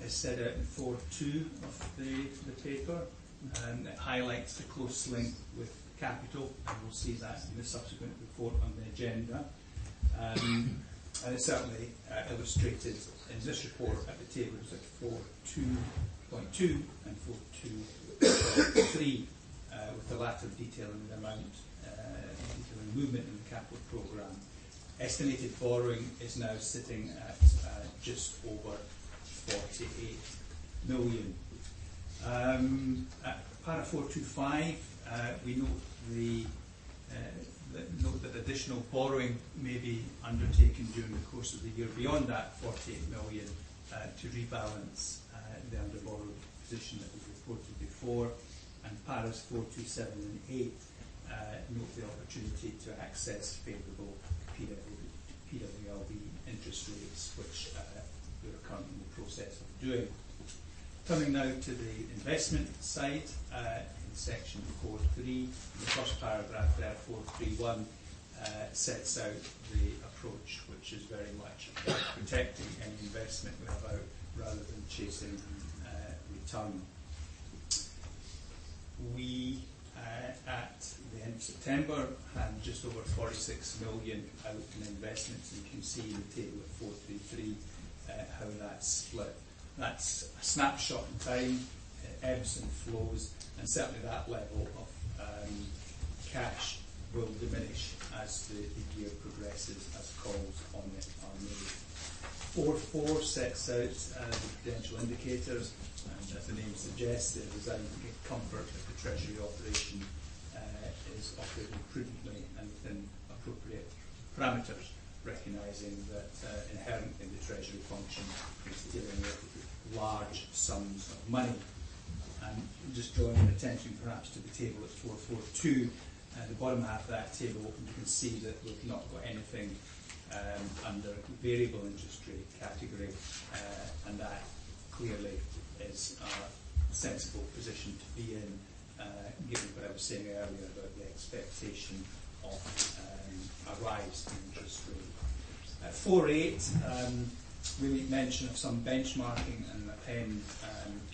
E: is set out in 4.2 of the paper. It highlights the close link with capital, and we'll see that in the subsequent report on the agenda. And it's certainly illustrated in this report at the tables at 4.2.2 and 4.2.3, with the latter detailing the amount, detailing movement in the capital programme. Estimated borrowing is now sitting at just over 48 million. At para 425, we note that additional borrowing may be undertaken during the course of the year beyond that 48 million to rebalance the under-borrowed position that was reported before. And paras 427 and 8 note the opportunity to access favourable PWLB interest rates, which we are currently in the process of doing. Coming now to the investment side, in section 4.3, the first paragraph there, 4.3.1, sets out the approach, which is very much about protecting any investment we have out rather than chasing return. We, at the end of September, had just over 46 million out in investments, and you can see in the table at 433 how that's split. That's a snapshot in time, ebbs and flows, and certainly that level of cash will diminish as the year progresses, as calls on it are made. 4.4 sets out the prudential indicators, and as the name suggests, they're designed to give comfort that the Treasury operation is operating prudently and within appropriate parameters, recognising that inherent in the Treasury function is dealing with large sums of money. And just drawing your attention perhaps to the table at 442, the bottom half of that table, you can see that we've not got anything under variable interest rate category, and that clearly is a sensible position to be in, given what I was saying earlier about the expectation of a rise in interest rate. 4.8, we make mention of some benchmarking and append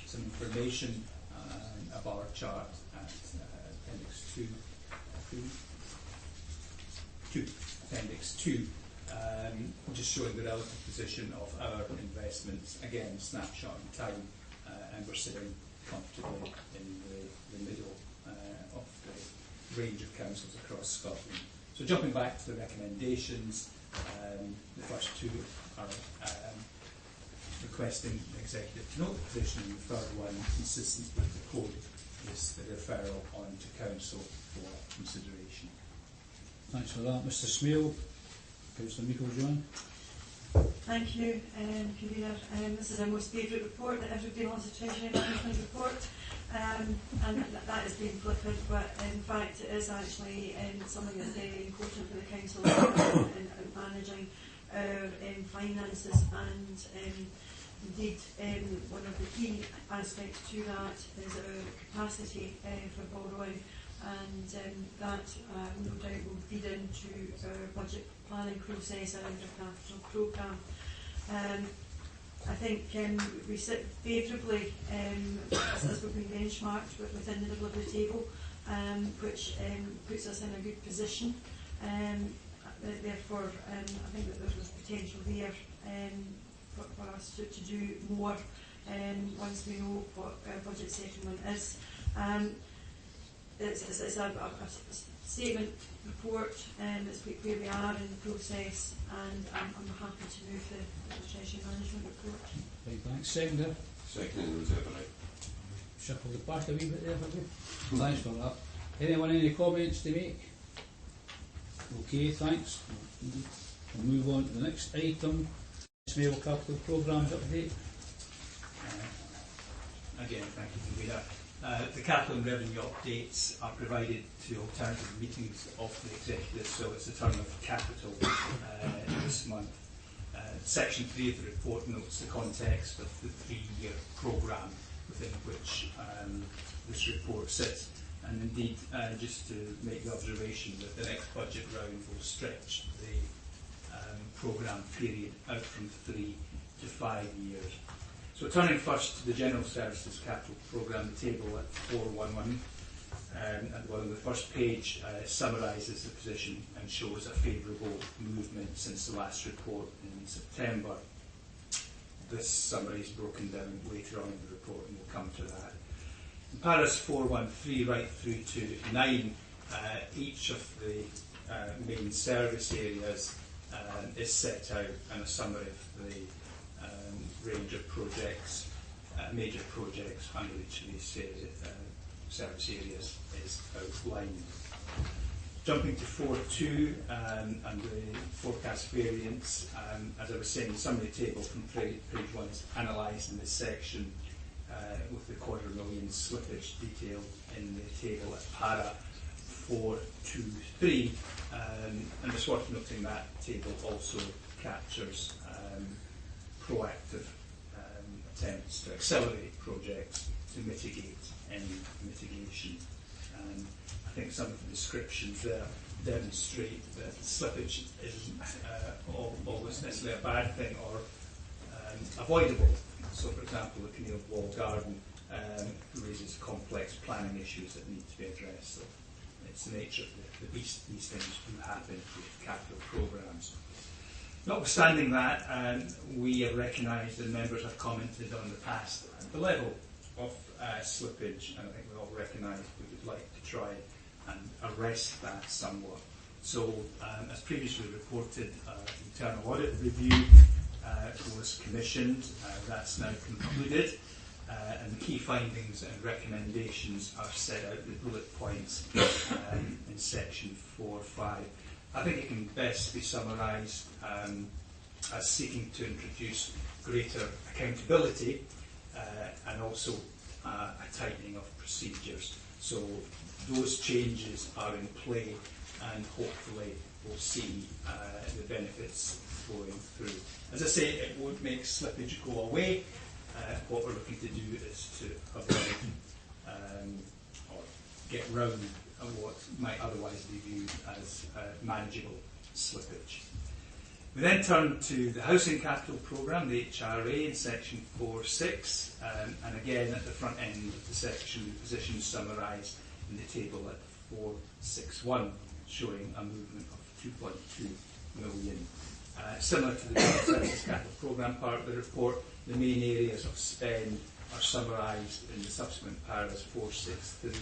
E: some information of our chart at Appendix 2. Appendix 2, just showing the relative position of our investments. Again, snapshot in time, and we're sitting comfortably in the middle of the range of councils across Scotland. So jumping back to the recommendations, the first two are requesting the executive to note the position, and the third one, consistent with the code, is the referral on to council for consideration.
A: Thanks for that, Mr. Smeal. Councillor Meikle-Johann.
D: Thank you, Convener. This is our most favourite report that everybody wants, a Treasury Management report, and that is being flippant, but in fact it is actually something that's very important for the Council in managing our finances, and indeed one of the key aspects to that is our capacity for borrowing, and that no doubt will feed into our budget planning process and our capital programme. I think we sit favourably as we've been benchmarked within the middle of the table, which puts us in a good position. Therefore, I think that there's potential there for us to do more once we know what our budget settlement is. It's a statement report, it's where we are in the process, and I'm happy to move the Treasury Management report.
A: Right, thanks. Seconder.
F: Seconding was ever right.
A: Shuffle the park a wee bit there, have we? Thanks for that. Anyone any comments to make? Okay, thanks. We'll move on to the next item. Smeal Capital Programmes update.
E: Again, thank you, Convener. The capital and revenue updates are provided to alternative meetings of the executive, so it's the turn of capital this month. Section 3 of the report notes the context of the 3-year programme within which this report sits, and indeed just to make the observation that the next budget round will stretch the programme period out from 3 to 5 years. So turning first to the General Services Capital Programme, the table at 411, and on the first page summarises the position and shows a favourable movement since the last report in September. This summary is broken down later on in the report, and we'll come to that. In paras 413 right through to 9, each of the main service areas is set out, and a summary of the range of projects, major projects under each of these service areas is outlined. Jumping to 4.2 and the forecast variance, as I was saying, the summary table from page 1 is analysed in this section with the $250,000 slippage detailed in the table at para 423, and it's worth noting that table also captures proactive attempts to accelerate projects to mitigate any mitigation. And I think some of the descriptions there demonstrate that slippage isn't always necessarily a bad thing or avoidable. So, for example, the Canal Wall Garden raises complex planning issues that need to be addressed. So it's the nature of the beast. These things do happen with capital programmes. Notwithstanding that, we have recognised and members have commented on the past the level of slippage, and I think we all recognise we would like to try and arrest that somewhat. So, as previously reported, the internal audit review was commissioned. That's now concluded, and the key findings and recommendations are set out with bullet points in section 4.5. I think it can best be summarised as seeking to introduce greater accountability and also a tightening of procedures. So those changes are in play, and hopefully we'll see the benefits flowing through. As I say, it won't make slippage go away. What we're looking to do is to avoid or get round what might otherwise be viewed as manageable slippage. We then turn to the Housing Capital Programme, the HRA, in section 4.6, and again at the front end of the section, the positions summarised in the table at 4.6.1, showing a movement of 2.2 million. Similar to the Census Capital Programme part of the report, the main areas of spend are summarised in the subsequent paras 4.6.3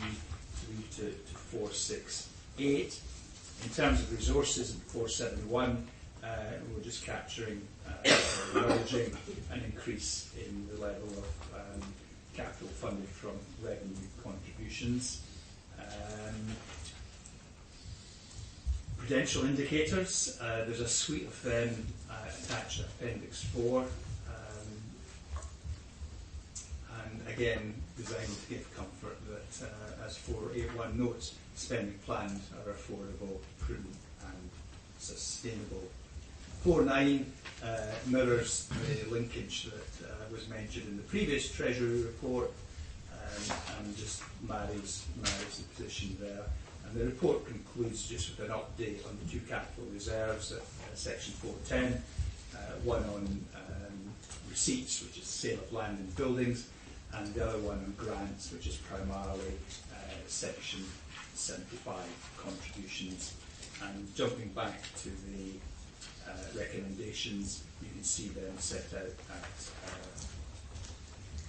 E: to 4.6.8. In terms of resources in 4.7.1, we're just capturing, acknowledging an increase in the level of capital funded from revenue contributions. Prudential indicators, there's a suite of them attached to Appendix 4, and again designed to give comfort that, as 4.8.1 notes, spending plans are affordable, prudent and sustainable. 4.9 mirrors the linkage that was mentioned in the previous Treasury report, and just marries the position there. And the report concludes just with an update on the two capital reserves at section 4.10, one on receipts, which is sale of land and buildings, and the other one on grants, which is primarily section 75 contributions. And jumping back to the recommendations, you can see them set out at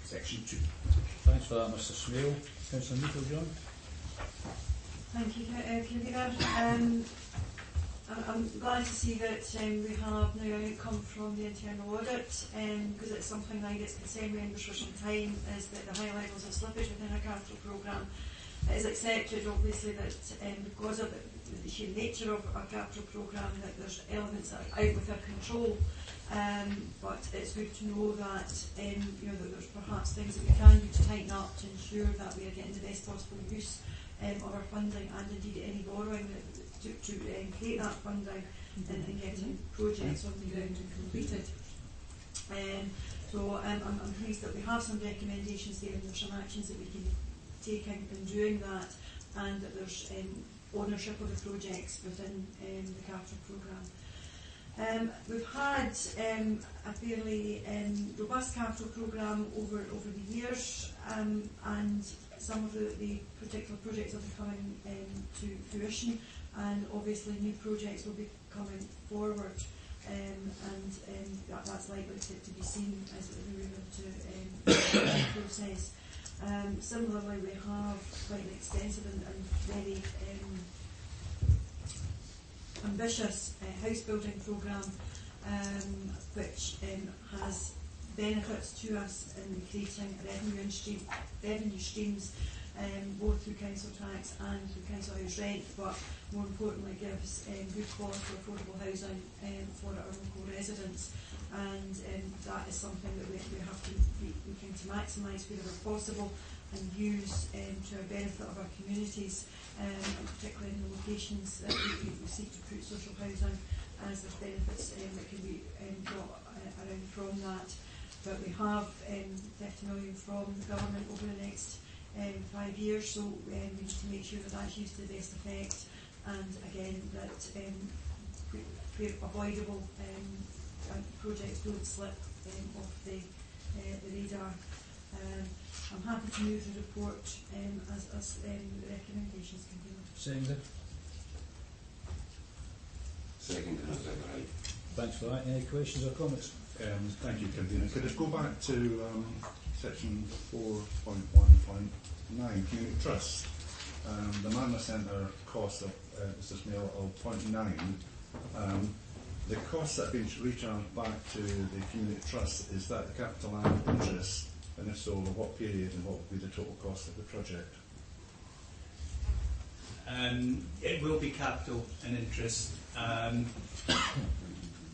E: section 2.
A: Thanks for that, Mr. Smale. Councillor Nico, John.
D: Thank you, Convener. I'm glad to see that we have now an outcome from the internal audit, because it's something that gets concerned members for some time, is that the high levels of slippage within our capital programme. It is accepted, obviously, that because of the sheer nature of our capital programme, that there's elements that are out with our control. But it's good to know that that there's perhaps things that we can do to tighten up to ensure that we are getting the best possible use of our funding, and indeed any borrowing to create that funding and getting projects on the ground and completed. So I'm pleased that we have some recommendations there, and there's some actions that we can take in doing that, and that there's ownership of the projects within the capital programme. We've had a fairly robust capital programme over the years, and some of the particular projects will be coming to fruition, and obviously new projects will be coming forward, and that's likely to be seen as we move into the process. Similarly, we have quite an extensive and very ambitious house building programme, which has benefits to us in creating revenue streams, both through council tax and through council house rent, but more importantly gives good quality affordable housing for our local residents, and that is something that we have to be looking to maximise wherever possible and use to our benefit of our communities, and particularly in the locations that we seek to put social housing, as there's benefits that can be brought around from that. But we have 50 million from the government over the next 5 years, so we need to make sure that that's used to the best effect, and again that where avoidable projects don't slip off the radar. I'm happy to move the report as the recommendations can be.
A: Seconded.
F: Second, right.
A: Thanks for that. Any questions or comments?
J: Thank you, Convener. Could I go back to section 4.1.9, Community Trust? The Manor Centre cost of Mr. Smale of 0.9. The costs that have been recharged back to the Community Trust, is that the capital and interest? And if so, over what period and what would be the total cost of the project?
E: It will be capital and interest.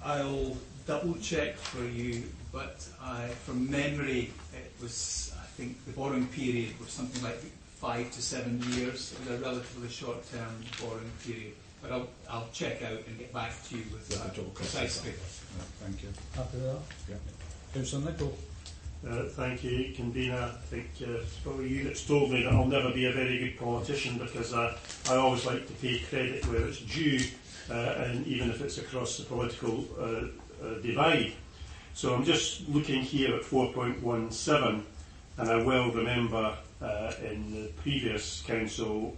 E: I'll double check for you, but from memory it was, I think the borrowing period was something like 5 to 7 years. It was a relatively short term borrowing period, but I'll check out and get back to you with that precise figure.
J: Thank you.
A: Happy with that?
J: Yeah.
A: Councillor Nicholl.
I: Thank you, Convener. I think it's probably you that's told me that I'll never be a very good politician, because I always like to pay credit where it's due, and even if it's across the political divide. So I'm just looking here at 4.17, and I well remember in the previous council,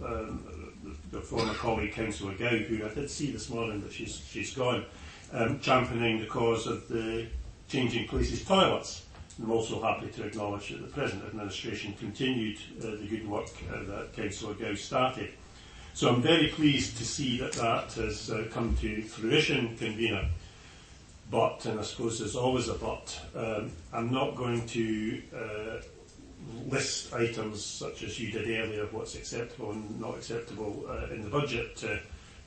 I: the former colleague Councillor Gow, who I did see this morning, but she's gone, championing the cause of the changing places toilets. I'm also happy to acknowledge that the present administration continued the good work that Councillor Gow started. So I'm very pleased to see that that has come to fruition, Convener. But, and I suppose there's always a but, I'm not going to list items such as you did earlier, what's acceptable and not acceptable in the budget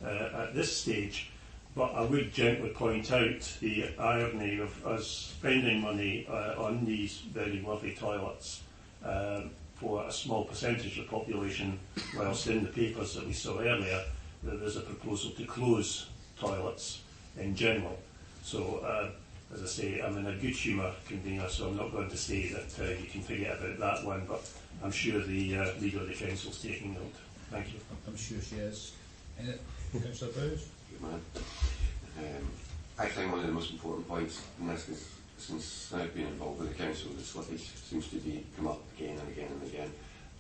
I: at this stage. But I would gently point out the irony of us spending money on these very worthy toilets for a small percentage of the population, whilst in the papers that we saw earlier, there's a proposal to close toilets in general. So, as I say, I'm in a good humour, Convener, so I'm not going to say that you can forget about that one, but I'm sure the Leader of the Council is taking note. Thank you.
A: I'm sure she is. Councillor Bowes?
F: Good man. I think one of the most important points in this is, since I've been involved with the council, the slippage seems to be come up again and again and again.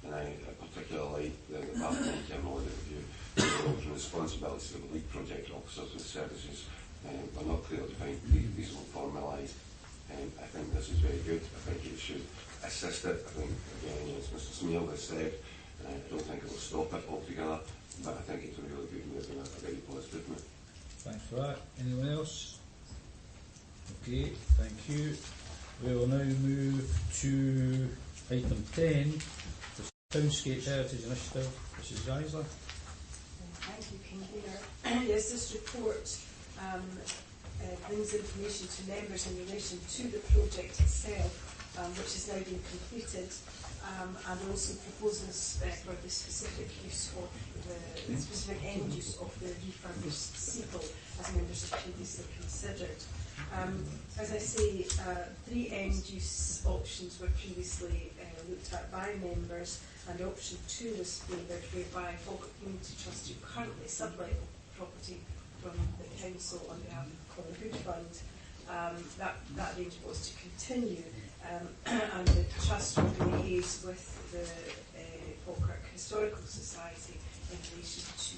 F: And I particularly like the Bathurst Internal Audit Review, the roles and responsibilities of the lead project officers and services are not clearly defined, these will formalised. I think this is very good. I think it should assist it. I think, again, as Mr. Smale has said, I don't think it will stop it altogether, but I think it's a really good move and a very positive move.
A: Thanks for that. Anyone else? Okay, thank you. We will now move to item 10, the Townscape Heritage Initiative. Mrs. Geisler.
O: Thank you, Convener. Yes, this report brings information to members in relation to the project itself, which has now been completed, and also proposals for the specific use of the specific end use of the refurbished SEPL, as members have previously considered. As I say, 3 end use options were previously looked at by members, and option 2 was favoured, whereby Falkirk Community Trust, who currently sublet property from the council on behalf of the Common Good Fund, that arrangement was to continue, and the trust will liaise with the Falkirk Historical Society in relation to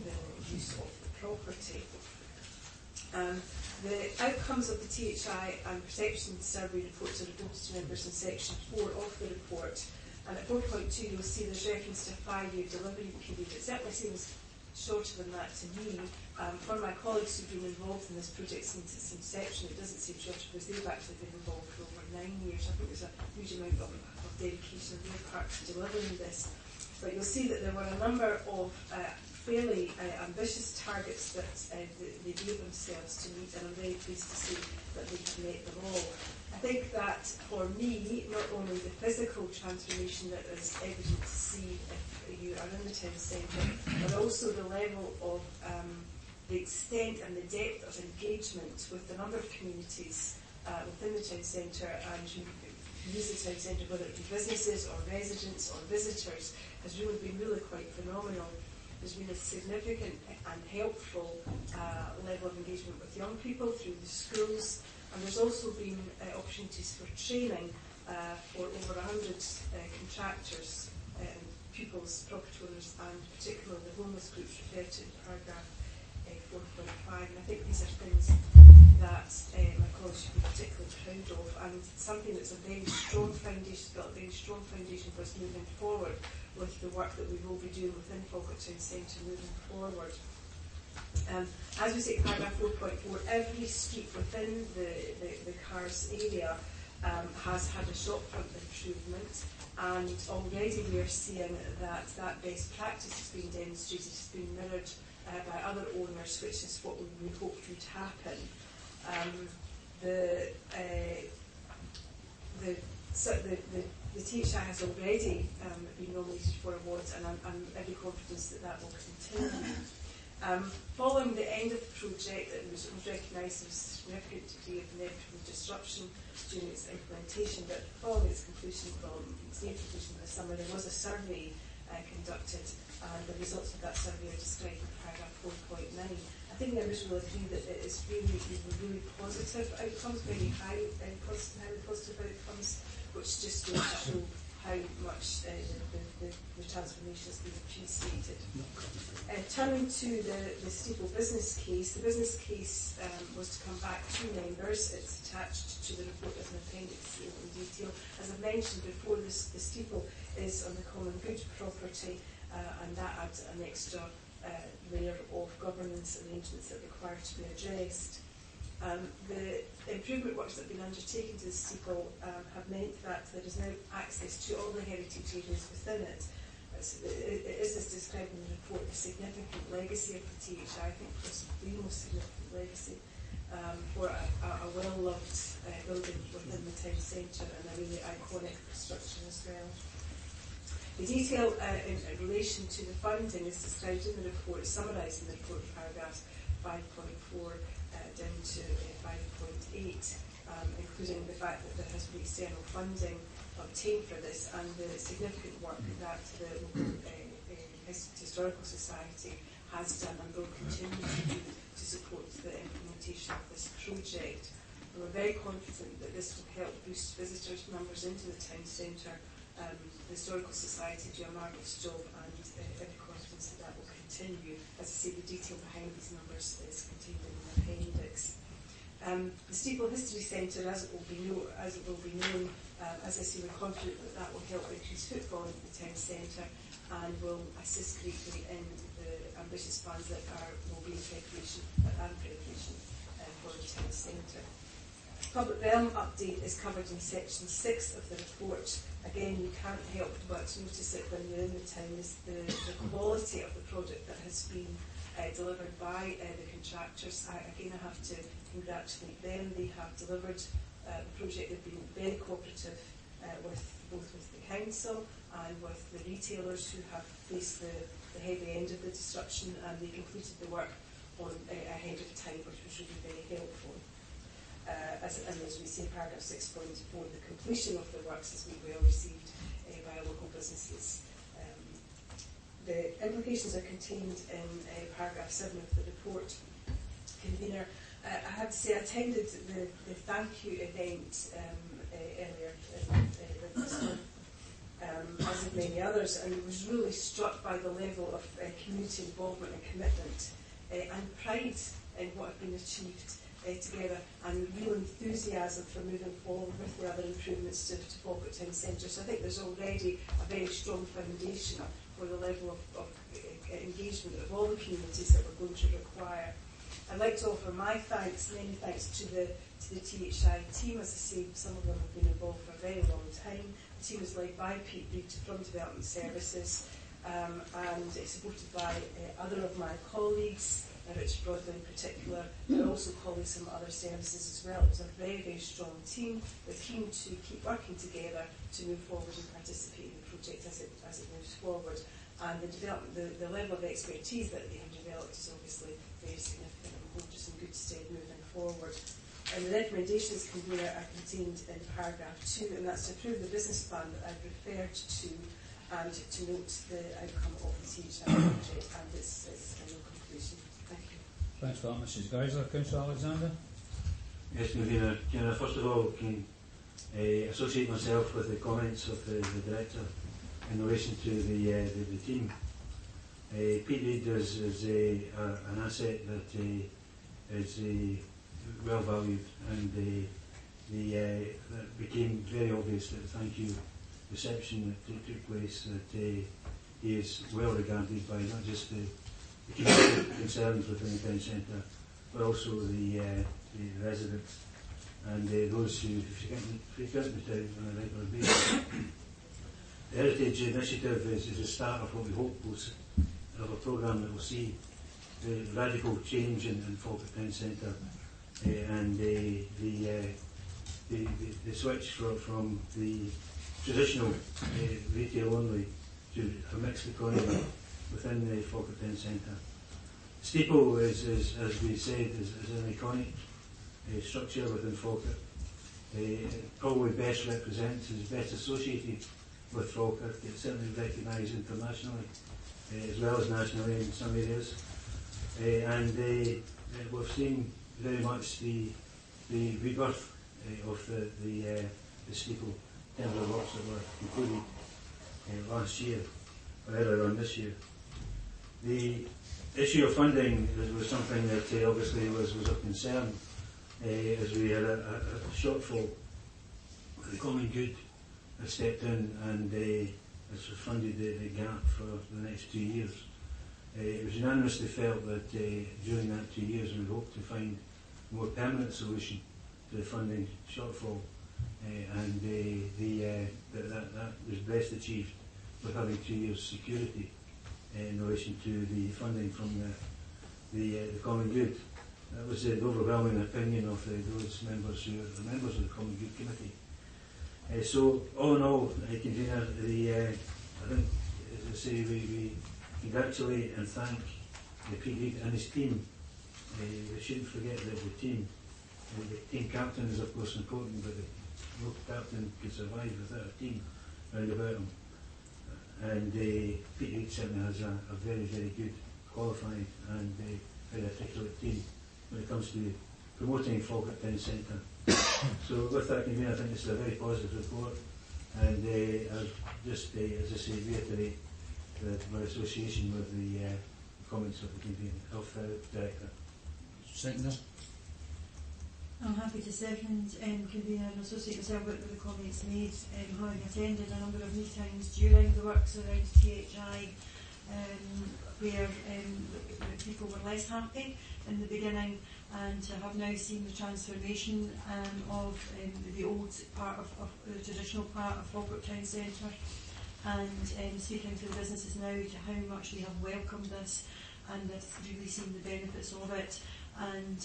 O: the use of the property. The outcomes of the THI and perception survey reports are reported to members in section 4 of the report, and at 4.2 you'll see there's reference to a 5-year delivery period. It certainly seems shorter than that to me. For my colleagues who've been involved in this project since its inception, it doesn't seem shorter because they've actually been involved for over 9 years. I think there's a huge amount of dedication on their part to delivering this. But you'll see that there were a number of fairly ambitious targets that they gave themselves to meet, and I'm very pleased to see that they have met them all. I think that for me, not only the physical transformation that is evident to see if you are in the town centre, but also the level of the extent and the depth of engagement with the number of communities within the town centre and who use the town centre, whether it be businesses or residents or visitors, has really been quite phenomenal. There's been a significant and helpful level of engagement with young people through the schools, and there's also been opportunities for training for over 100 contractors, pupils, property owners, and particularly the homeless groups referred to in paragraph 4.5. And I think these are things that my colleagues should be particularly proud of, and something that's a very strong foundation, built a very strong foundation for us moving forward with the work that we will be doing within Falkirk Town Centre moving forward. As we say in paragraph 4.4, every street within the CARS area has had a shopfront improvement, and already we are seeing that best practice is being demonstrated, is being mirrored by other owners, which is what we hoped would happen. The THI has already been nominated for awards, and I'm very confident that will continue. Following the end of the project, it was recognised there was a significant degree of inevitable disruption during its implementation, but following its completion, its near completion this summer, there was a survey conducted, and the results of that survey are described in paragraph 4.9. I think members will agree that it is really positive outcomes, very highly positive outcomes, which just goes to show how much the transformation has been appreciated. Turning to the Steeple business case, the business case was to come back to members. It's attached to the report as an appendix in detail. As I've mentioned before, the Steeple is on the common good property, and that adds an extra layer of governance arrangements that require to be addressed. The improvement works that have been undertaken to the Steeple have meant that there is now access to all the heritage areas within it. It is, as described in the report, a significant legacy of the THI. I think it's the most significant legacy for a well-loved building within the town centre, and a really iconic construction as well. The detail in relation to the funding is described in the report, summarised in the report in paragraphs 5.4 down to 5.8, including the fact that there has been external funding obtained for this, and the significant work that the local Historical Society has done and will continue to do to support the implementation of this project. And we're very confident that this will help boost visitors' numbers into the town centre. The Historical Society do a marvellous job, and very confident that will continue. As I say, the detail behind these numbers is contained in the appendix. The Steeple History Centre, as it will be known, as I say, we're confident that will help increase footfall into the town centre and will assist greatly in the ambitious plans that will be in preparation for the town centre. Public realm update is covered in section 6 of the report. Again, you can't help but notice it when you're in the town, is the quality of the project that has been delivered by the contractors. I have to congratulate them. They have delivered the project. They've been very cooperative both with the council and with the retailers who have faced the heavy end of the disruption, and they completed the work ahead of time, which was really very helpful. As we say, paragraph 6.4, the completion of the works has been well received by local businesses. The implications are contained in paragraph 7 of the report. Convener, I have to say, I attended the thank you event earlier this month, as did many others, and was really struck by the level of community involvement and commitment and pride in what had been achieved together, and real enthusiasm for moving forward with the other improvements to Falkirk Town Centre. So I think there's already a very strong foundation for the level of engagement of all the communities that we're going to require. I'd like to offer my thanks, many thanks to the THI team. As I say, some of them have been involved for a very long time. The team is led by Pete Reid from Development Services, and it's supported by other of my colleagues, Richard Broadley in particular, but also colleagues from other services as well. It was a very, very strong team. We're keen to keep working together to move forward and participate in the project as it moves forward. And the level of expertise that they have developed is obviously very significant and will hold us in good stead moving forward. And the recommendations are contained in paragraph 2, and that's to approve the business plan that I've referred to. and to note the outcome of the THI project and its final conclusion. Thank you.
A: Thanks for that, Mrs. Geisler. Councillor Alexander.
L: Yes, Convener. First of all, can associate myself with the comments of the Director in relation to the team. Pete Reid is an asset that is well valued, and that became very obvious at the thank you reception that took place, that he is well regarded by not just the community concerned within the town centre, but also the residents and those who frequent the town on a regular basis. The Heritage Initiative is the start of what we hope will have a programme that will see the radical change in Falkirk Town Centre and the switch from the traditional retail only to a mixed economy within the Falkirk Town Centre. Steeple is, as we said, is an iconic structure within Falkirk. Probably best represents, is best associated with Falkirk. It's certainly recognised internationally as well as nationally in some areas. And we've seen very much the rebirth of the steeple tender works that were concluded last year, or earlier on this year. The issue of funding was something that obviously was of concern as we had a shortfall. The Common Good has stepped in and has funded the gap for the next 2 years. It was unanimously felt that during that 2 years we hoped to find a more permanent solution to the funding shortfall, and that was best achieved with having 2 years security in relation to the funding from the Common Good. That was the overwhelming opinion of those members who are the members of the Common Good Committee. So all in all, Convener, I think, as I say, we congratulate and thank Pete Reid and his team. We shouldn't forget that the team captain is of course important, but no captain can survive without a team round about him. And Pete Reid certainly has a very, very good, qualified and very articulate team when it comes to promoting Falkirk Town Centre. So with that, Convener, I think this is a very positive report, and I'll just, as I say, reiterate my association with the comments of the Health Director.
A: Seconder.
D: I'm happy to second Convener and associate myself with the comments made, having attended a number of meetings during the works around THI, where people were less happy in the beginning, and to have now seen the transformation of the old part of the traditional part of Falkirk Town Centre, and speaking to the businesses now to how much they have welcomed this and have really seen the benefits of it, and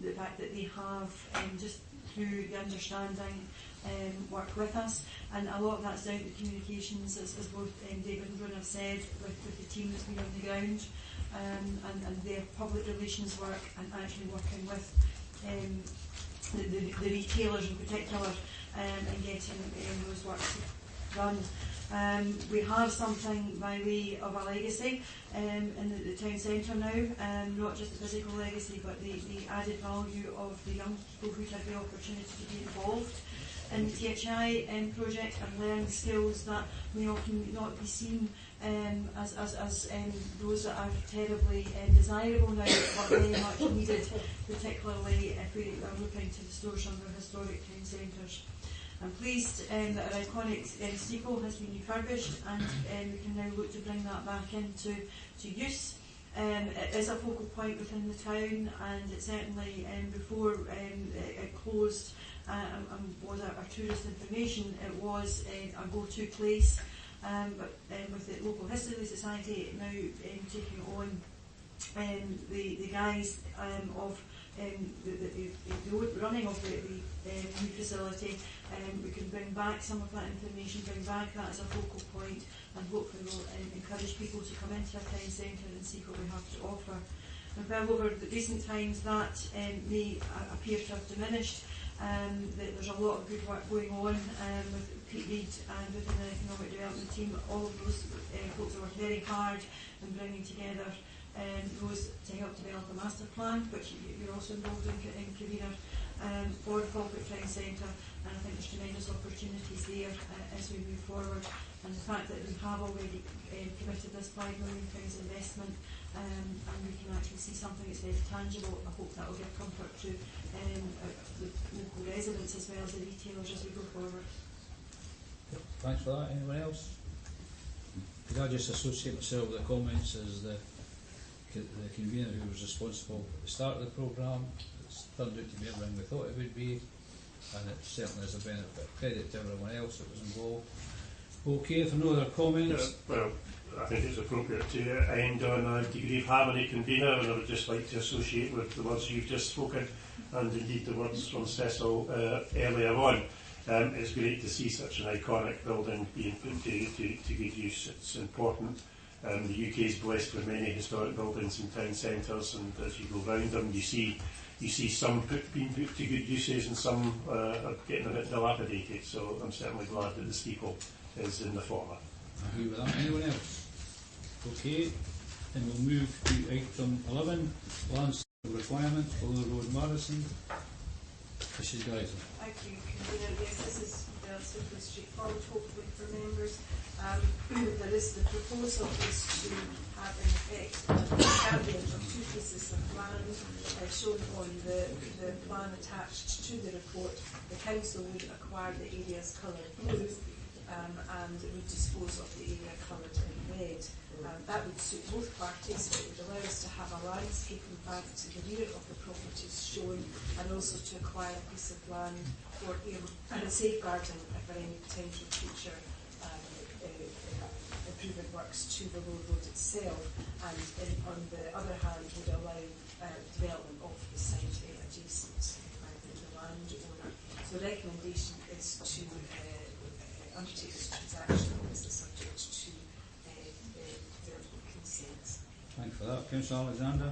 D: the fact that they have, just through the understanding, work with us, and a lot of that's down to communications, as both David and Brun have said, with the team that's been on the ground, and their public relations work, and actually working with the retailers in particular, and getting those works done. We have something by way of a legacy in the town centre now, not just the physical legacy, but the added value of the young people who had the opportunity to be involved in the THI project and learn skills that may often not be seen as those that are terribly desirable now, but very much needed, particularly if we are looking to restore some of our historic town centres. I'm pleased that our iconic steeple has been refurbished, and we can now look to bring that back into use. It is a focal point within the town, and it certainly, before it closed and was our tourist information, it was a go-to place. But with the Local History Society now taking on the guise of the running of the new facility, we can bring back some of that information, bring back that as a focal point, and hopefully will encourage people to come into our town centre and see what we have to offer. And while over the recent times that may appear to have diminished, There's a lot of good work going on with Pete Reid and within the economic development team. All of those folks are working very hard in bringing together those to help develop a master plan, which you're also involved in convener, for the Falkirk Friends Centre, and I think there's tremendous opportunities there as we move forward. And the fact that we have already committed this £5 million investment, and we can actually see something that's very tangible, I hope that will give comfort to the local residents as well as the retailers as we go forward.
A: Thanks for that. Anyone else? Could I just associate myself with the comments as the convener who was responsible at the start of the programme? It's turned out to be everything we thought it would be, and it certainly is a benefit. Credit to everyone else that was involved. Okay, if there are no other comments.
I: Well, I think it's appropriate to end on a degree of harmony, convener, and I would just like to associate with the words you've just spoken, and indeed the words from Cecil earlier on. It's great to see such an iconic building being put to good use. It's important. The UK is blessed with many historic buildings in town centres, and as you go round them, you see some being put to good uses and some are getting a bit dilapidated. So I'm certainly glad that the steeple is in the former.
A: I agree with that. Anyone else? Okay, then we'll move to item 11, land requirement, Fuller Road, Morrison. Mrs. Geiser.
O: Thank you, Convener. Yes, this is relatively straightforward, hopefully, for members. There is the proposal is to have in effect a caveat of 2 pieces of land shown on the plan attached to the report. The council would acquire the areas coloured blue and would dispose of the area coloured in red. That would suit both parties. It would allow us to have a landscaping path to the rear of the properties shown, and also to acquire a piece of land for safeguarding for any potential future improvement works to the low road itself, and on the other hand would allow development of the site adjacent by the landowner. So the recommendation is to undertake this transaction as the subject to consent.
A: Thanks for that. Councillor Alexander.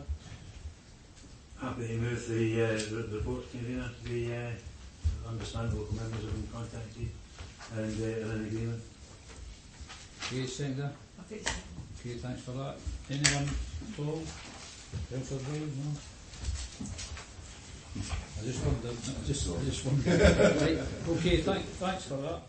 L: Happy to move the report, convener. We understand local members have been contacted and are in agreement.
A: Okay, seconder. Okay, thanks for that. Anyone? Paul? Councillor Green? No? I just wondered. Right. Okay, thanks for that.